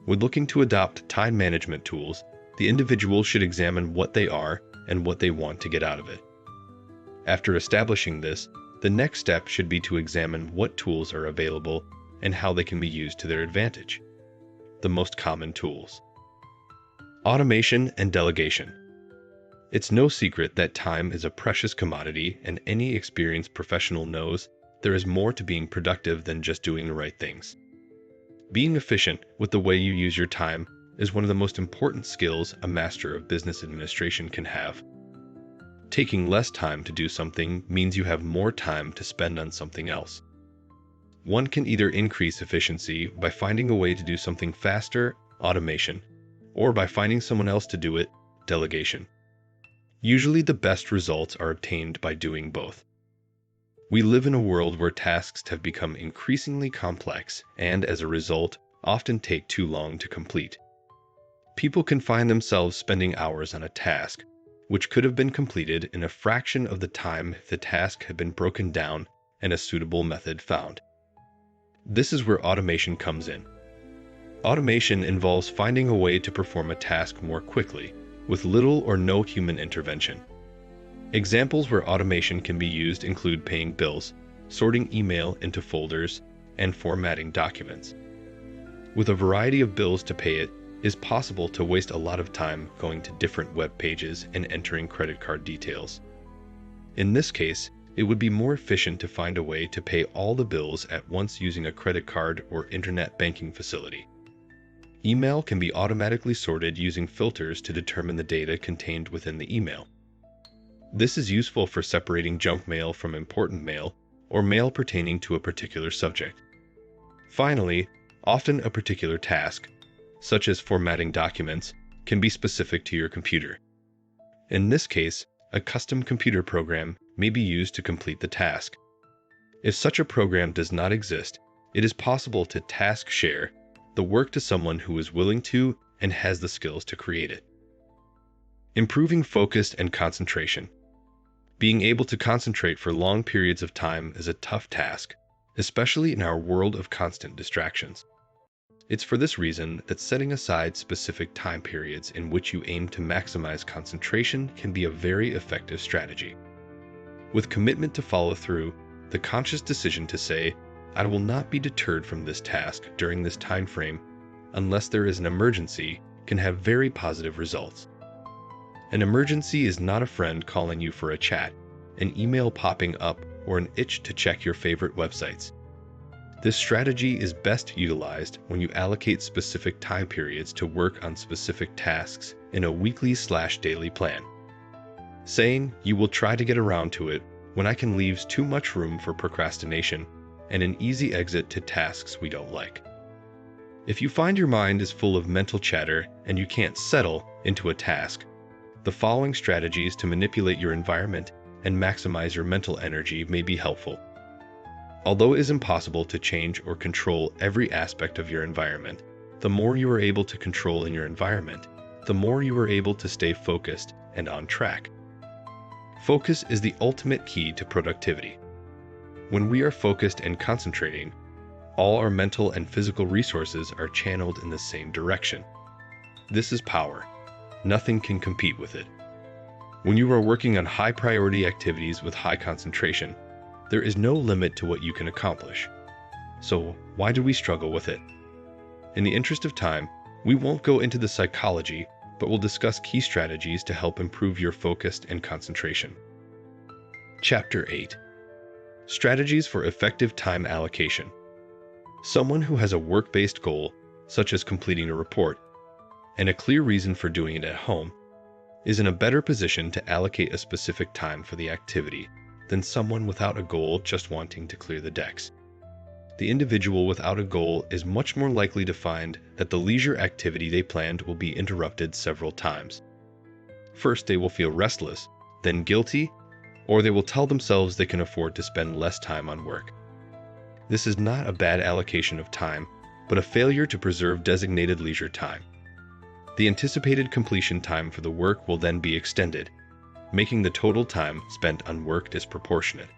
When looking to adopt time management tools, the individual should examine what they are and what they want to get out of it. After establishing this, the next step should be to examine what tools are available and how they can be used to their advantage. The most common tools. Automation and delegation. It's no secret that time is a precious commodity, and any experienced professional knows there is more to being productive than just doing the right things. Being efficient with the way you use your time is one of the most important skills a master of business administration can have. Taking less time to do something means you have more time to spend on something else. One can either increase efficiency by finding a way to do something faster, automation, or by finding someone else to do it, delegation. Usually the best results are obtained by doing both. We live in a world where tasks have become increasingly complex and, as a result, often take too long to complete. People can find themselves spending hours on a task, which could have been completed in a fraction of the time if the task had been broken down and a suitable method found. This is where automation comes in. Automation involves finding a way to perform a task more quickly, with little or no human intervention. Examples where automation can be used include paying bills, sorting email into folders, and formatting documents. With a variety of bills to pay, it is possible to waste a lot of time going to different web pages and entering credit card details. In this case, it would be more efficient to find a way to pay all the bills at once using a credit card or internet banking facility. Email can be automatically sorted using filters to determine the data contained within the email. This is useful for separating junk mail from important mail or mail pertaining to a particular subject. Finally, often a particular task, such as formatting documents, can be specific to your computer. In this case, a custom computer program may be used to complete the task. If such a program does not exist, it is possible to task share the work to someone who is willing to and has the skills to create it. Improving focus and concentration. Being able to concentrate for long periods of time is a tough task, especially in our world of constant distractions. It's for this reason that setting aside specific time periods in which you aim to maximize concentration can be a very effective strategy. With commitment to follow through, the conscious decision to say, "I will not be deterred from this task during this time frame unless there is an emergency," can have very positive results. An emergency is not a friend calling you for a chat, an email popping up, or an itch to check your favorite websites. This strategy is best utilized when you allocate specific time periods to work on specific tasks in a weekly/daily plan. Saying "you will try to get around to it when I can" leaves too much room for procrastination and an easy exit to tasks we don't like. If you find your mind is full of mental chatter and you can't settle into a task, the following strategies to manipulate your environment and maximize your mental energy may be helpful. Although it is impossible to change or control every aspect of your environment, the more you are able to control in your environment, the more you are able to stay focused and on track. Focus is the ultimate key to productivity. When we are focused and concentrating, all our mental and physical resources are channeled in the same direction. This is power. Nothing can compete with it. When you are working on high-priority activities with high concentration, there is no limit to what you can accomplish. So, why do we struggle with it? In the interest of time, we won't go into the psychology, but we'll discuss key strategies to help improve your focus and concentration. Chapter 8. Strategies for effective time allocation. Someone who has a work-based goal, such as completing a report, and a clear reason for doing it at home, is in a better position to allocate a specific time for the activity than someone without a goal just wanting to clear the decks. The individual without a goal is much more likely to find that the leisure activity they planned will be interrupted several times. First, they will feel restless, then guilty, or they will tell themselves they can afford to spend less time on work. This is not a bad allocation of time, but a failure to preserve designated leisure time. The anticipated completion time for the work will then be extended, making the total time spent on work disproportionate.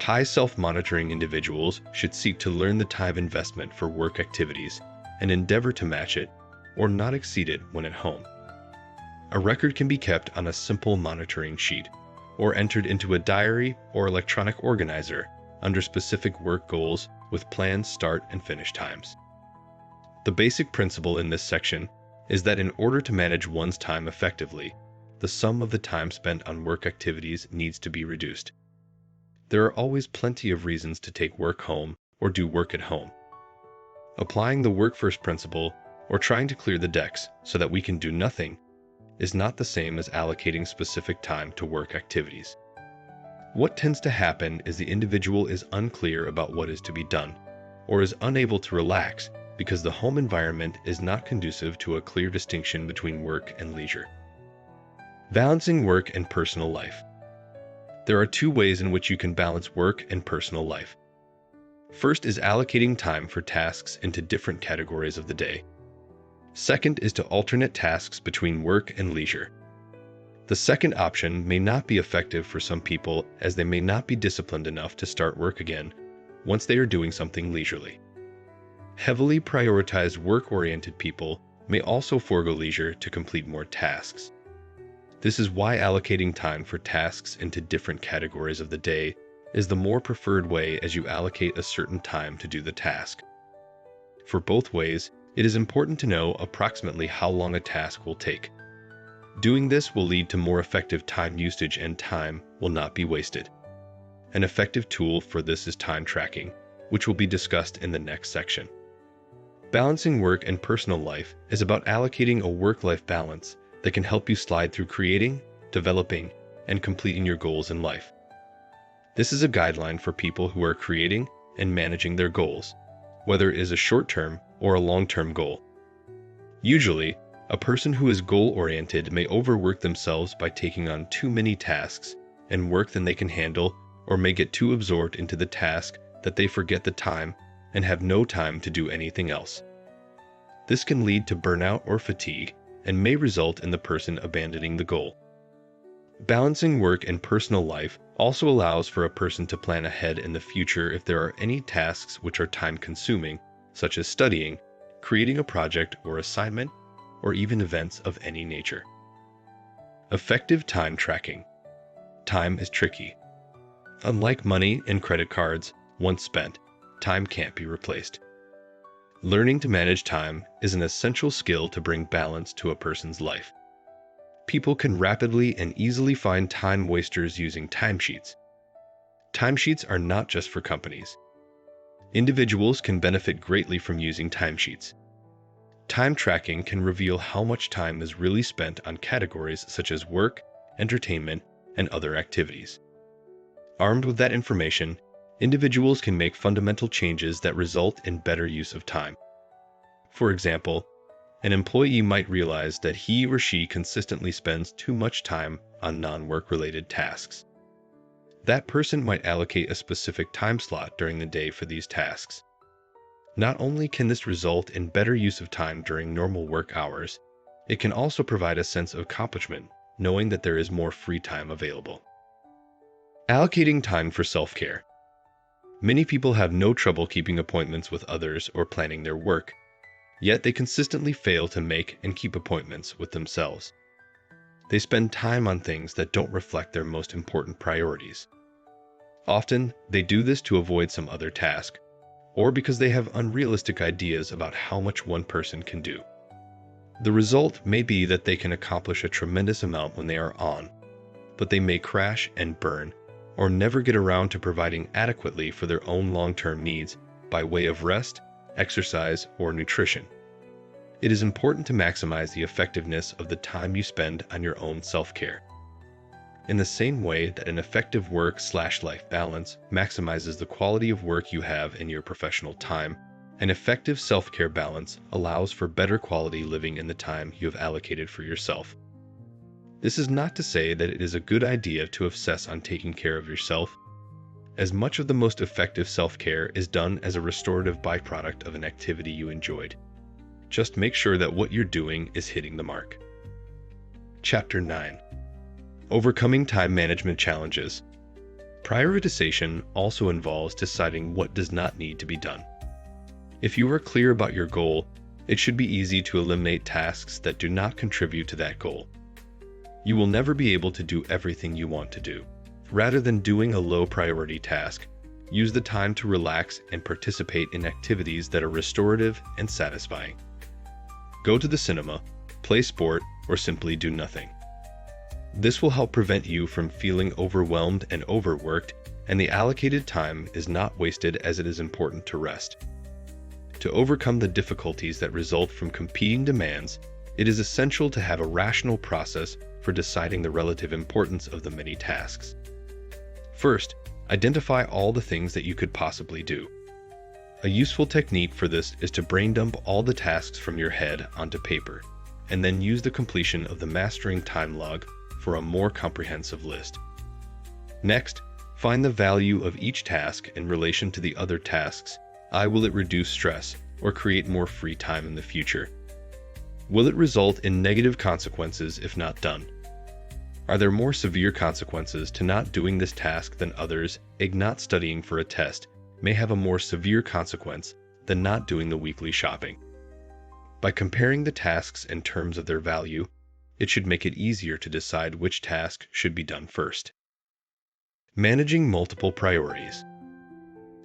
High self-monitoring individuals should seek to learn the time investment for work activities and endeavor to match it or not exceed it when at home. A record can be kept on a simple monitoring sheet or entered into a diary or electronic organizer under specific work goals with planned start and finish times. The basic principle in this section is that in order to manage one's time effectively, the sum of the time spent on work activities needs to be reduced. There are always plenty of reasons to take work home or do work at home. Applying the work-first principle, or trying to clear the decks so that we can do nothing is not the same as allocating specific time to work activities. What tends to happen is the individual is unclear about what is to be done, or is unable to relax because the home environment is not conducive to a clear distinction between work and leisure. Balancing work and personal life. There are two ways in which you can balance work and personal life. First is allocating time for tasks into different categories of the day. Second is to alternate tasks between work and leisure. The second option may not be effective for some people as they may not be disciplined enough to start work again once they are doing something leisurely. Heavily prioritized work-oriented people may also forego leisure to complete more tasks. This is why allocating time for tasks into different categories of the day is the more preferred way as you allocate a certain time to do the task. For both ways, it is important to know approximately how long a task will take. Doing this will lead to more effective time usage and time will not be wasted. An effective tool for this is time tracking, which will be discussed in the next section. Balancing work and personal life is about allocating a work-life balance that can help you slide through creating, developing, and completing your goals in life. This is a guideline for people who are creating and managing their goals, whether it is a short-term or a long-term goal. Usually, a person who is goal-oriented may overwork themselves by taking on too many tasks and work than they can handle, or may get too absorbed into the task that they forget the time and have no time to do anything else. This can lead to burnout or fatigue and may result in the person abandoning the goal. Balancing work and personal life also allows for a person to plan ahead in the future if there are any tasks which are time-consuming, such as studying, creating a project or assignment, or even events of any nature. Effective time tracking. Time is tricky. Unlike money and credit cards, once spent, time can't be replaced. Learning to manage time is an essential skill to bring balance to a person's life. People can rapidly and easily find time wasters using timesheets. Timesheets are not just for companies. Individuals can benefit greatly from using timesheets. Time tracking can reveal how much time is really spent on categories such as work, entertainment, and other activities. Armed with that information, individuals can make fundamental changes that result in better use of time. For example, an employee might realize that he or she consistently spends too much time on non-work-related tasks. That person might allocate a specific time slot during the day for these tasks. Not only can this result in better use of time during normal work hours, it can also provide a sense of accomplishment, knowing that there is more free time available. Allocating time for self-care. Many people have no trouble keeping appointments with others or planning their work, yet they consistently fail to make and keep appointments with themselves. They spend time on things that don't reflect their most important priorities. Often, they do this to avoid some other task, or because they have unrealistic ideas about how much one person can do. The result may be that they can accomplish a tremendous amount when they are on, but they may crash and burn, or never get around to providing adequately for their own long-term needs by way of rest, exercise, or nutrition. It is important to maximize the effectiveness of the time you spend on your own self-care. In the same way that an effective work/life balance maximizes the quality of work you have in your professional time, an effective self-care balance allows for better quality living in the time you have allocated for yourself. This is not to say that it is a good idea to obsess on taking care of yourself, as much of the most effective self-care is done as a restorative byproduct of an activity you enjoyed. Just make sure that what you're doing is hitting the mark. Chapter 9. Overcoming time management challenges. Prioritization also involves deciding what does not need to be done. If you are clear about your goal, it should be easy to eliminate tasks that do not contribute to that goal. You will never be able to do everything you want to do. Rather than doing a low-priority task, use the time to relax and participate in activities that are restorative and satisfying. Go to the cinema, play sport, or simply do nothing. This will help prevent you from feeling overwhelmed and overworked, and the allocated time is not wasted as it is important to rest. To overcome the difficulties that result from competing demands, it is essential to have a rational process for deciding the relative importance of the many tasks. First, identify all the things that you could possibly do. A useful technique for this is to brain dump all the tasks from your head onto paper, and then use the completion of the mastering time log for a more comprehensive list. Next, find the value of each task in relation to the other tasks. Will it reduce stress or create more free time in the future? Will it result in negative consequences if not done? Are there more severe consequences to not doing this task than others? Not studying for a test may have a more severe consequence than not doing the weekly shopping. By comparing the tasks in terms of their value, it should make it easier to decide which task should be done first. Managing multiple priorities.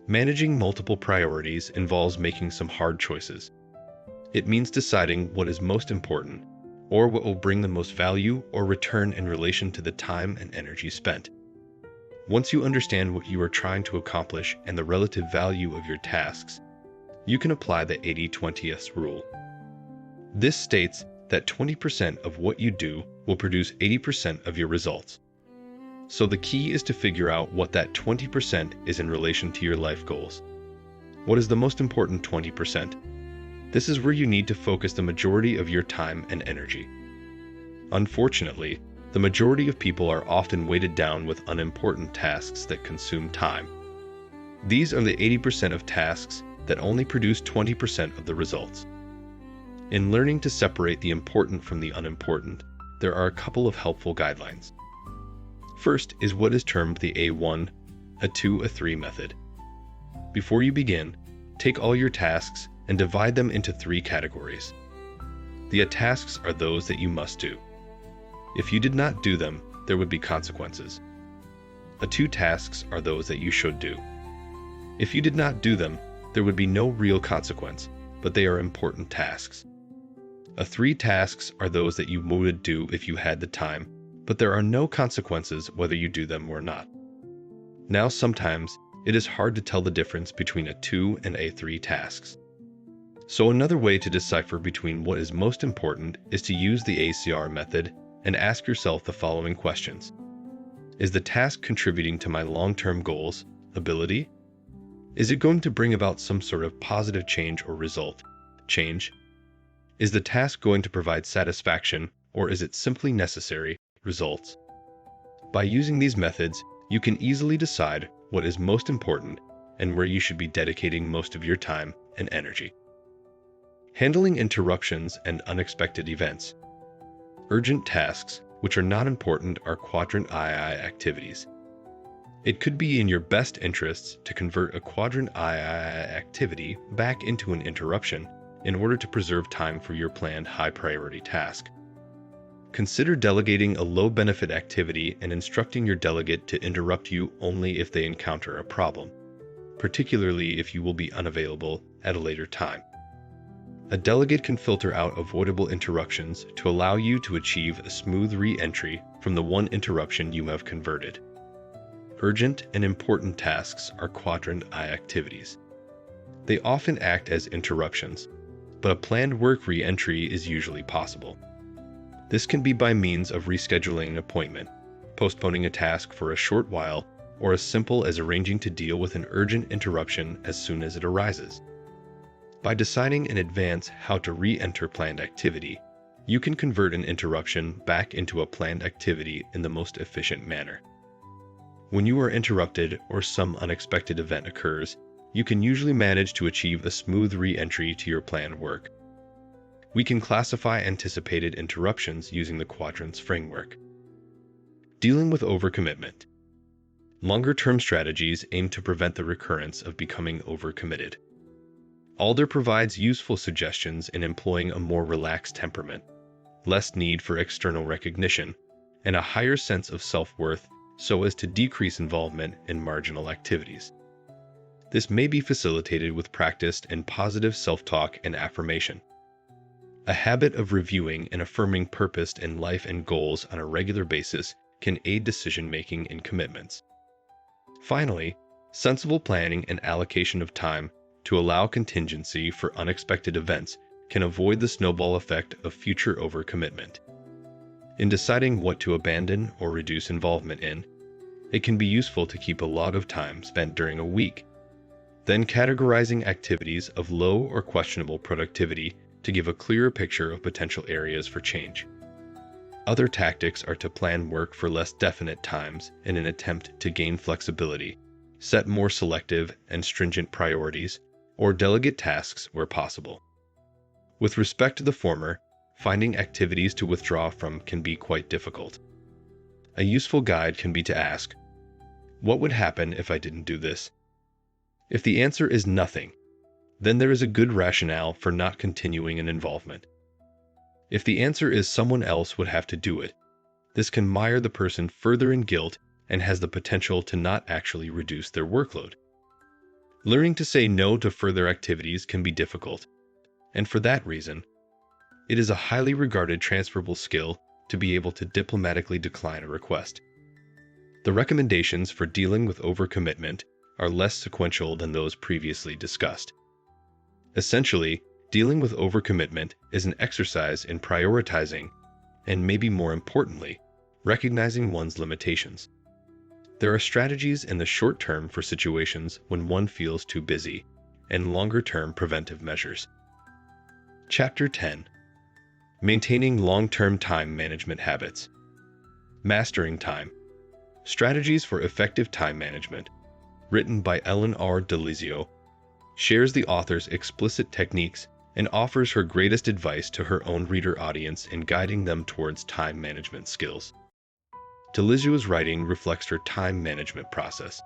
Managing multiple priorities involves making some hard choices. It means deciding what is most important, or what will bring the most value or return in relation to the time and energy spent. Once you understand what you are trying to accomplish and the relative value of your tasks, you can apply the 80-20 rule. This states that 20% of what you do will produce 80% of your results. So the key is to figure out what that 20% is in relation to your life goals. What is the most important 20%? This is where you need to focus the majority of your time and energy. Unfortunately, the majority of people are often weighted down with unimportant tasks that consume time. These are the 80% of tasks that only produce 20% of the results. In learning to separate the important from the unimportant, there are a couple of helpful guidelines. First is what is termed the A1, A2, A3 method. Before you begin, take all your tasks and divide them into 3 categories. The A tasks are those that you must do. If you did not do them, there would be consequences. A2 tasks are those that you should do. If you did not do them, there would be no real consequence, but they are important tasks. A3 tasks are those that you would do if you had the time, but there are no consequences whether you do them or not. Now sometimes, it is hard to tell the difference between A2 and A3 tasks. So another way to decipher between what is most important is to use the ACR method and ask yourself the following questions. Is the task contributing to my long-term goals, ability? Is it going to bring about some sort of positive change or result? Change? Is the task going to provide satisfaction, or is it simply necessary? Results? By using these methods, you can easily decide what is most important and where you should be dedicating most of your time and energy. Handling interruptions and unexpected events. Urgent tasks, which are not important, are quadrant II activities. It could be in your best interests to convert a quadrant II activity back into an interruption in order to preserve time for your planned high-priority task. Consider delegating a low-benefit activity and instructing your delegate to interrupt you only if they encounter a problem, particularly if you will be unavailable at a later time. A delegate can filter out avoidable interruptions to allow you to achieve a smooth re-entry from the one interruption you have converted. Urgent and important tasks are quadrant I activities. They often act as interruptions, but a planned work re-entry is usually possible. This can be by means of rescheduling an appointment, postponing a task for a short while, or as simple as arranging to deal with an urgent interruption as soon as it arises. By deciding in advance how to re-enter planned activity, you can convert an interruption back into a planned activity in the most efficient manner. When you are interrupted or some unexpected event occurs, you can usually manage to achieve a smooth re-entry to your planned work. We can classify anticipated interruptions using the quadrants framework. Dealing with overcommitment. Longer-term strategies aim to prevent the recurrence of becoming overcommitted. Alder provides useful suggestions in employing a more relaxed temperament, less need for external recognition, and a higher sense of self-worth so as to decrease involvement in marginal activities. This may be facilitated with practice in positive self-talk and affirmation. A habit of reviewing and affirming purpose in life and goals on a regular basis can aid decision-making and commitments. Finally, sensible planning and allocation of time to allow contingency for unexpected events can avoid the snowball effect of future overcommitment. In deciding what to abandon or reduce involvement in, it can be useful to keep a lot of time spent during a week, then categorizing activities of low or questionable productivity to give a clearer picture of potential areas for change. Other tactics are to plan work for less definite times in an attempt to gain flexibility, set more selective and stringent priorities, or delegate tasks where possible. With respect to the former, finding activities to withdraw from can be quite difficult. A useful guide can be to ask, what would happen if I didn't do this? If the answer is nothing, then there is a good rationale for not continuing an involvement. If the answer is someone else would have to do it, this can mire the person further in guilt and has the potential to not actually reduce their workload. Learning to say no to further activities can be difficult, and for that reason, it is a highly regarded transferable skill to be able to diplomatically decline a request. The recommendations for dealing with overcommitment are less sequential than those previously discussed. Essentially, dealing with overcommitment is an exercise in prioritizing and, maybe more importantly, recognizing one's limitations. There are strategies in the short term for situations when one feels too busy, and longer-term preventive measures. Chapter 10. Maintaining long-term time management habits. Mastering time. Strategies for effective time management. Written by Ellen R. Delizio, shares the author's explicit techniques and offers her greatest advice to her own reader audience in guiding them towards time management skills. Delizio's writing reflects her time management process.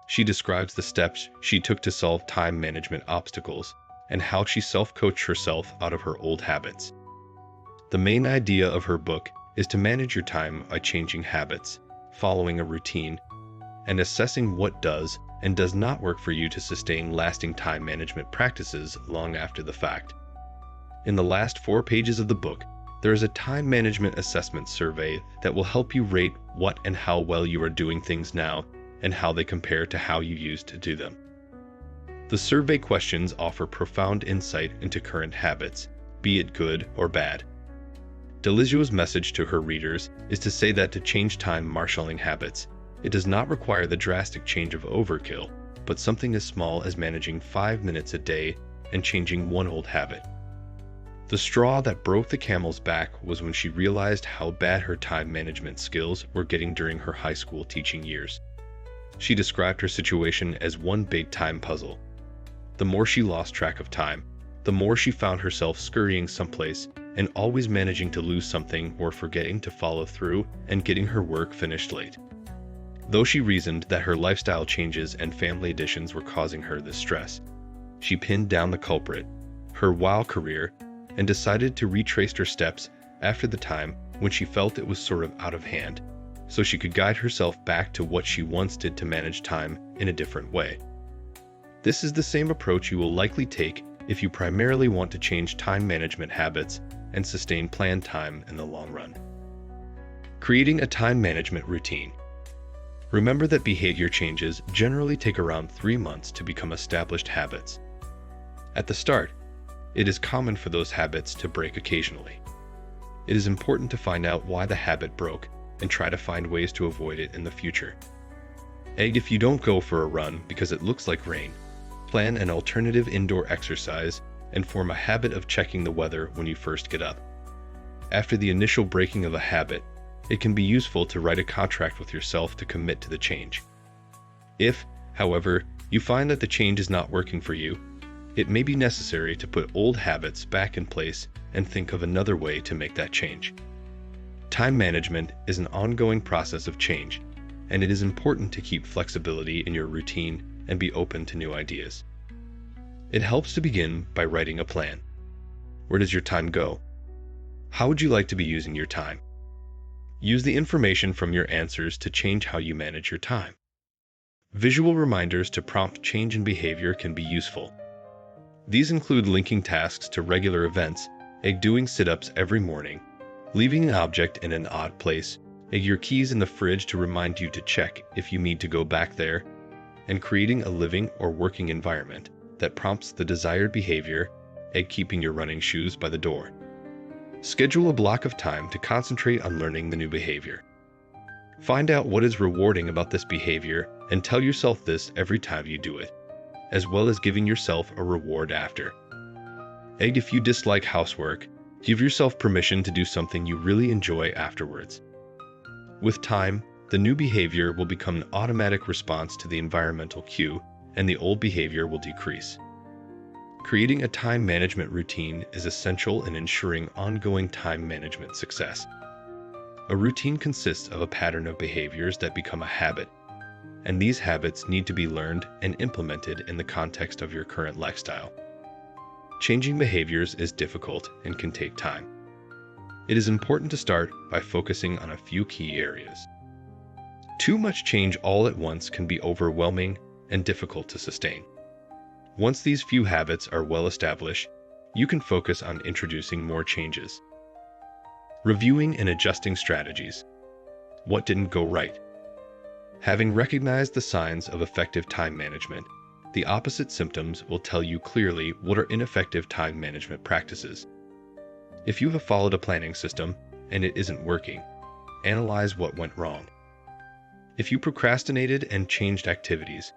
She describes the steps she took to solve time management obstacles and how she self-coached herself out of her old habits. The main idea of her book is to manage your time by changing habits, following a routine, and assessing what does and does not work for you to sustain lasting time management practices long after the fact. In the last 4 pages of the book, there is a time management assessment survey that will help you rate what and how well you are doing things now and how they compare to how you used to do them. The survey questions offer profound insight into current habits, be it good or bad. Delizio's message to her readers is to say that to change time marshalling habits, it does not require the drastic change of overkill, but something as small as managing 5 minutes a day and changing one old habit. The straw that broke the camel's back was when she realized how bad her time management skills were getting during her high school teaching years. She described her situation as one big time puzzle. The more she lost track of time, the more she found herself scurrying someplace and always managing to lose something or forgetting to follow through and getting her work finished late. Though she reasoned that her lifestyle changes and family additions were causing her this stress, she pinned down the culprit, her WoW career, and decided to retrace her steps after the time when she felt it was sort of out of hand, so she could guide herself back to what she once did to manage time in a different way. This is the same approach you will likely take if you primarily want to change time management habits and sustain planned time in the long run. Creating a time management routine. Remember that behavior changes generally take around 3 months to become established habits. At the start, it is common for those habits to break occasionally. It is important to find out why the habit broke and try to find ways to avoid it in the future. If you don't go for a run because it looks like rain, plan an alternative indoor exercise and form a habit of checking the weather when you first get up. After the initial breaking of a habit, it can be useful to write a contract with yourself to commit to the change. If, however, you find that the change is not working for you, it may be necessary to put old habits back in place and think of another way to make that change. Time management is an ongoing process of change, and it is important to keep flexibility in your routine and be open to new ideas. It helps to begin by writing a plan. Where does your time go? How would you like to be using your time? Use the information from your answers to change how you manage your time. Visual reminders to prompt change in behavior can be useful. These include linking tasks to regular events, like doing sit-ups every morning, leaving an object in an odd place, like your keys in the fridge to remind you to check if you need to go back there, and creating a living or working environment that prompts the desired behavior and keeping your running shoes by the door. Schedule a block of time to concentrate on learning the new behavior. Find out what is rewarding about this behavior and tell yourself this every time you do it, as well as giving yourself a reward after. If you dislike housework, give yourself permission to do something you really enjoy afterwards. With time, the new behavior will become an automatic response to the environmental cue, and the old behavior will decrease. Creating a time management routine is essential in ensuring ongoing time management success. A routine consists of a pattern of behaviors that become a habit, and these habits need to be learned and implemented in the context of your current lifestyle. Changing behaviors is difficult and can take time. It is important to start by focusing on a few key areas. Too much change all at once can be overwhelming and difficult to sustain. Once these few habits are well established, you can focus on introducing more changes. Reviewing and adjusting strategies. What didn't go right? Having recognized the signs of effective time management, the opposite symptoms will tell you clearly what are ineffective time management practices. If you have followed a planning system and it isn't working, analyze what went wrong. If you procrastinated and changed activities,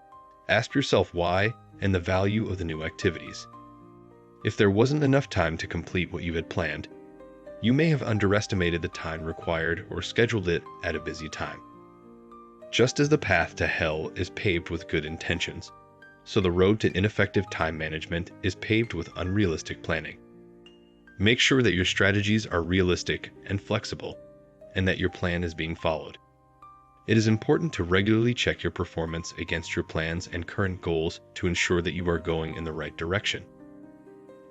ask yourself why and the value of the new activities. If there wasn't enough time to complete what you had planned, you may have underestimated the time required or scheduled it at a busy time. Just as the path to hell is paved with good intentions, so the road to ineffective time management is paved with unrealistic planning. Make sure that your strategies are realistic and flexible, and that your plan is being followed. It is important to regularly check your performance against your plans and current goals to ensure that you are going in the right direction.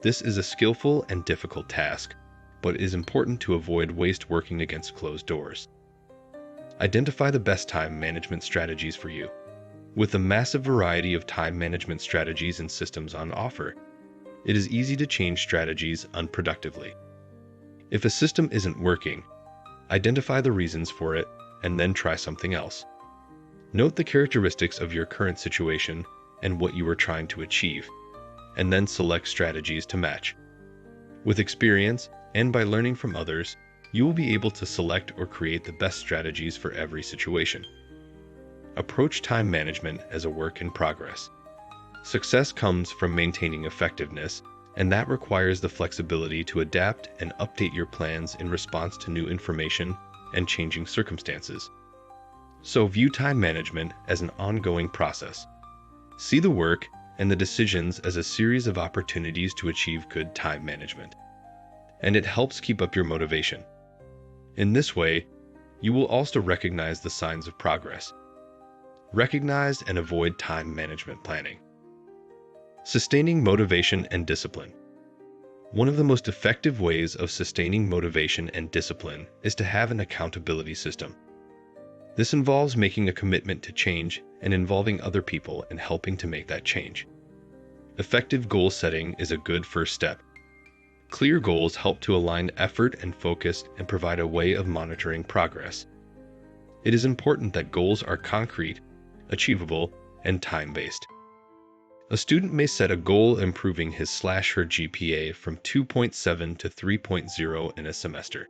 This is a skillful and difficult task, but it is important to avoid waste working against closed doors. Identify the best time management strategies for you. With the massive variety of time management strategies and systems on offer, it is easy to change strategies unproductively. If a system isn't working, identify the reasons for it and then try something else. Note the characteristics of your current situation and what you are trying to achieve, and then select strategies to match. With experience and by learning from others, you will be able to select or create the best strategies for every situation. Approach time management as a work in progress. Success comes from maintaining effectiveness, and that requires the flexibility to adapt and update your plans in response to new information and changing circumstances. So view time management as an ongoing process. See the work and the decisions as a series of opportunities to achieve good time management. And it helps keep up your motivation. In this way, you will also recognize the signs of progress. Recognize and avoid time management planning. Sustaining motivation and discipline. One of the most effective ways of sustaining motivation and discipline is to have an accountability system. This involves making a commitment to change and involving other people in helping to make that change. Effective goal setting is a good first step. Clear goals help to align effort and focus and provide a way of monitoring progress. It is important that goals are concrete, achievable, and time-based. A student may set a goal improving his/her GPA from 2.7 to 3.0 in a semester.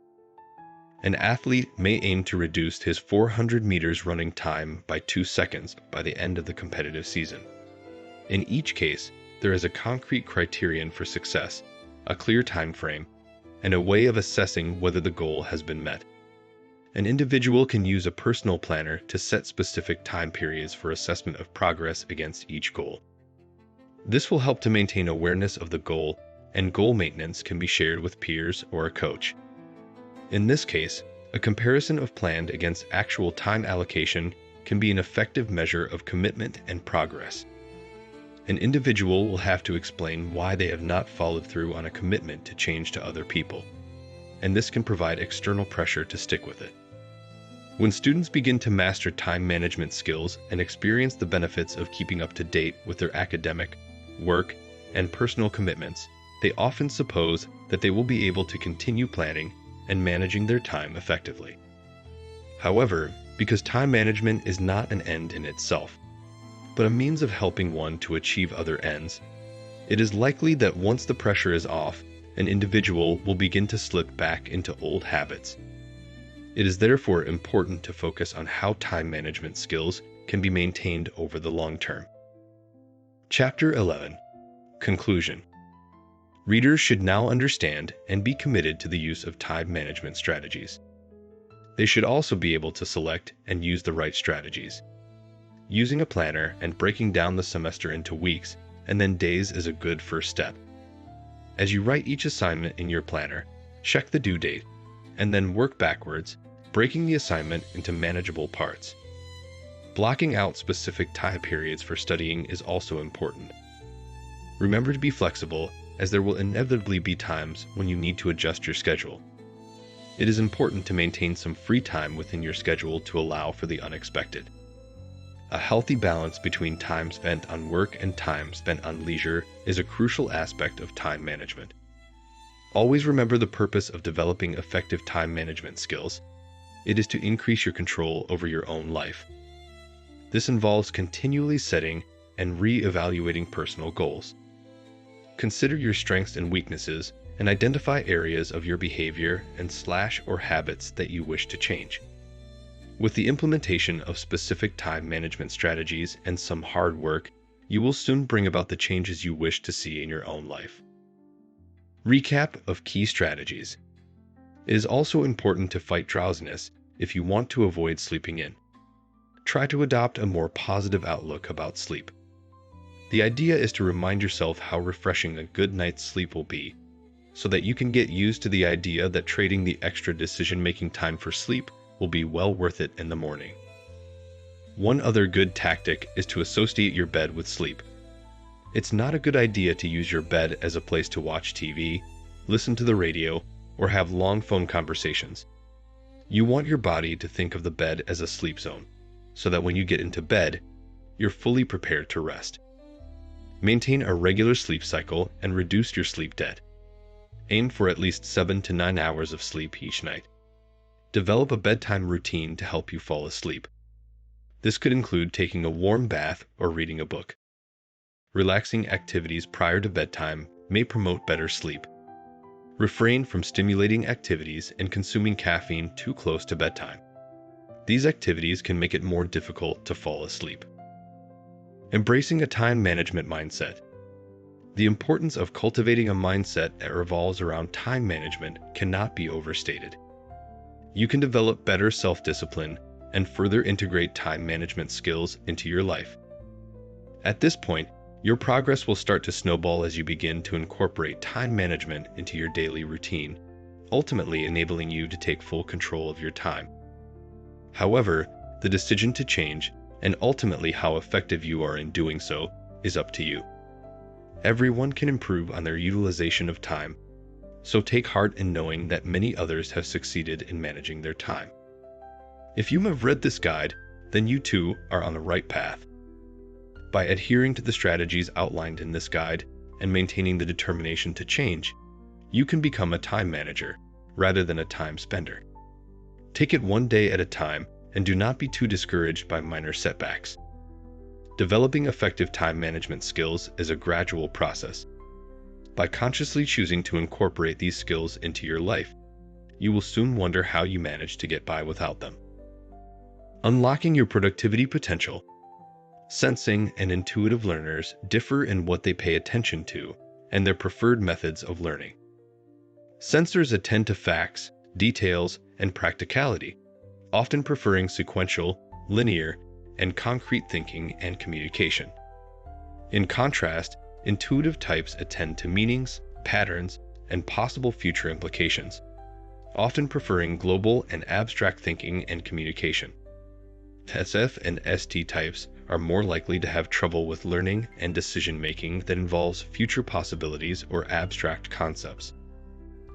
An athlete may aim to reduce his 400 meters running time by 2 seconds by the end of the competitive season. In each case, there is a concrete criterion for success, a clear time frame, and a way of assessing whether the goal has been met. An individual can use a personal planner to set specific time periods for assessment of progress against each goal. This will help to maintain awareness of the goal, and goal maintenance can be shared with peers or a coach. In this case, a comparison of planned against actual time allocation can be an effective measure of commitment and progress. An individual will have to explain why they have not followed through on a commitment to change to other people, and this can provide external pressure to stick with it. When students begin to master time management skills and experience the benefits of keeping up to date with their academic, work, and personal commitments, they often suppose that they will be able to continue planning and managing their time effectively. However, because time management is not an end in itself, but a means of helping one to achieve other ends, It is likely that once the pressure is off, an individual will begin to slip back into old habits. It is therefore important to focus on how time management skills can be maintained over the long term. Chapter 11. Conclusion. Readers should now understand and be committed to the use of time management strategies. They should also be able to select and use the right strategies. Using a planner and breaking down the semester into weeks and then days is a good first step. As you write each assignment in your planner, check the due date, and then work backwards, breaking the assignment into manageable parts. Blocking out specific time periods for studying is also important. Remember to be flexible, as there will inevitably be times when you need to adjust your schedule. It is important to maintain some free time within your schedule to allow for the unexpected. A healthy balance between time spent on work and time spent on leisure is a crucial aspect of time management. Always remember the purpose of developing effective time management skills. It is to increase your control over your own life. This involves continually setting and re-evaluating personal goals. Consider your strengths and weaknesses and identify areas of your behavior and/or habits that you wish to change. With the implementation of specific time management strategies and some hard work, you will soon bring about the changes you wish to see in your own life. Recap of key strategies. It is also important to fight drowsiness if you want to avoid sleeping in. Try to adopt a more positive outlook about sleep. The idea is to remind yourself how refreshing a good night's sleep will be, so that you can get used to the idea that trading the extra decision-making time for sleep will be well worth it in the morning. One other good tactic is to associate your bed with sleep. It's not a good idea to use your bed as a place to watch TV, listen to the radio, or have long phone conversations. You want your body to think of the bed as a sleep zone, so that when you get into bed, you're fully prepared to rest. Maintain a regular sleep cycle and reduce your sleep debt. Aim for at least 7 to 9 hours of sleep each night. Develop a bedtime routine to help you fall asleep. This could include taking a warm bath or reading a book. Relaxing activities prior to bedtime may promote better sleep. Refrain from stimulating activities and consuming caffeine too close to bedtime. These activities can make it more difficult to fall asleep. Embracing a time management mindset. The importance of cultivating a mindset that revolves around time management cannot be overstated. You can develop better self-discipline and further integrate time management skills into your life. At this point, your progress will start to snowball as you begin to incorporate time management into your daily routine, ultimately enabling you to take full control of your time. However, the decision to change, and ultimately how effective you are in doing so, is up to you. Everyone can improve on their utilization of time, so take heart in knowing that many others have succeeded in managing their time. If you have read this guide, then you too are on the right path. By adhering to the strategies outlined in this guide and maintaining the determination to change, you can become a time manager rather than a time spender. Take it one day at a time and do not be too discouraged by minor setbacks. Developing effective time management skills is a gradual process. By consciously choosing to incorporate these skills into your life, you will soon wonder how you manage to get by without them. Unlocking your productivity potential. Sensing and intuitive learners differ in what they pay attention to and their preferred methods of learning. Sensors attend to facts, details, and practicality, often preferring sequential, linear, and concrete thinking and communication. In contrast, intuitive types attend to meanings, patterns, and possible future implications, often preferring global and abstract thinking and communication. SF and ST types are more likely to have trouble with learning and decision-making that involves future possibilities or abstract concepts.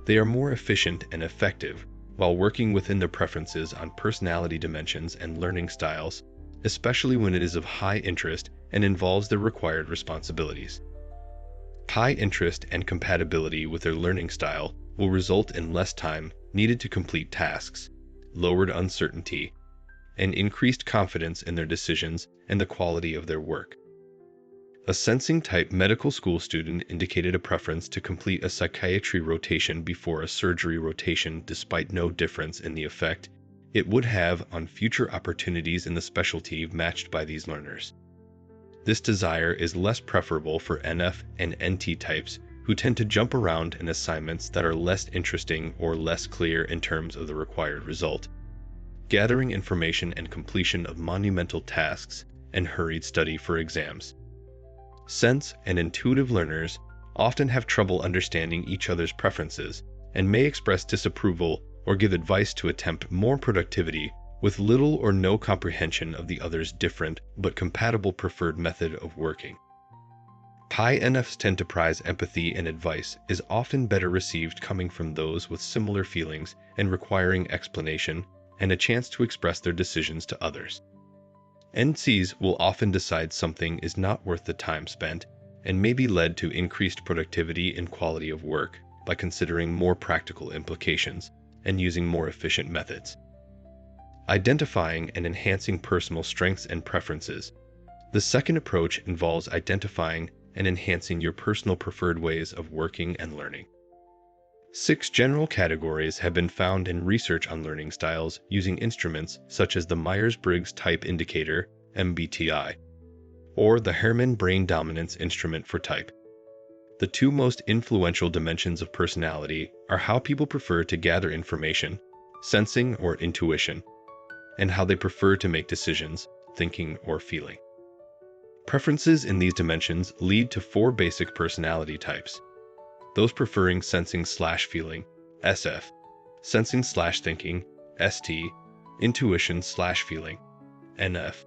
They are more efficient and effective while working within their preferences on personality dimensions and learning styles, especially when it is of high interest and involves their required responsibilities. High interest and compatibility with their learning style will result in less time needed to complete tasks, lowered uncertainty, and increased confidence in their decisions and the quality of their work. A sensing type medical school student indicated a preference to complete a psychiatry rotation before a surgery rotation despite no difference in the effect it would have on future opportunities in the specialty matched by these learners. This desire is less preferable for NF and NT types who tend to jump around in assignments that are less interesting or less clear in terms of the required result. Gathering information and completion of monumental tasks and hurried study for exams. Sense and intuitive learners often have trouble understanding each other's preferences and may express disapproval or give advice to attempt more productivity with little or no comprehension of the other's different but compatible preferred method of working. High NFs tend to prize empathy, and advice is often better received coming from those with similar feelings and requiring explanation and a chance to express their decisions to others. NCs will often decide something is not worth the time spent and may be led to increased productivity and quality of work by considering more practical implications and using more efficient methods. Identifying and enhancing personal strengths and preferences. The second approach involves identifying and enhancing your personal preferred ways of working and learning. 6 general categories have been found in research on learning styles using instruments such as the Myers-Briggs Type Indicator, MBTI, or the Herrmann Brain Dominance Instrument for Type. The 2 most influential dimensions of personality are how people prefer to gather information, sensing or intuition, and how they prefer to make decisions, thinking or feeling. Preferences in these dimensions lead to 4 basic personality types. Those preferring sensing/feeling, SF, sensing/thinking, ST, intuition/feeling, NF.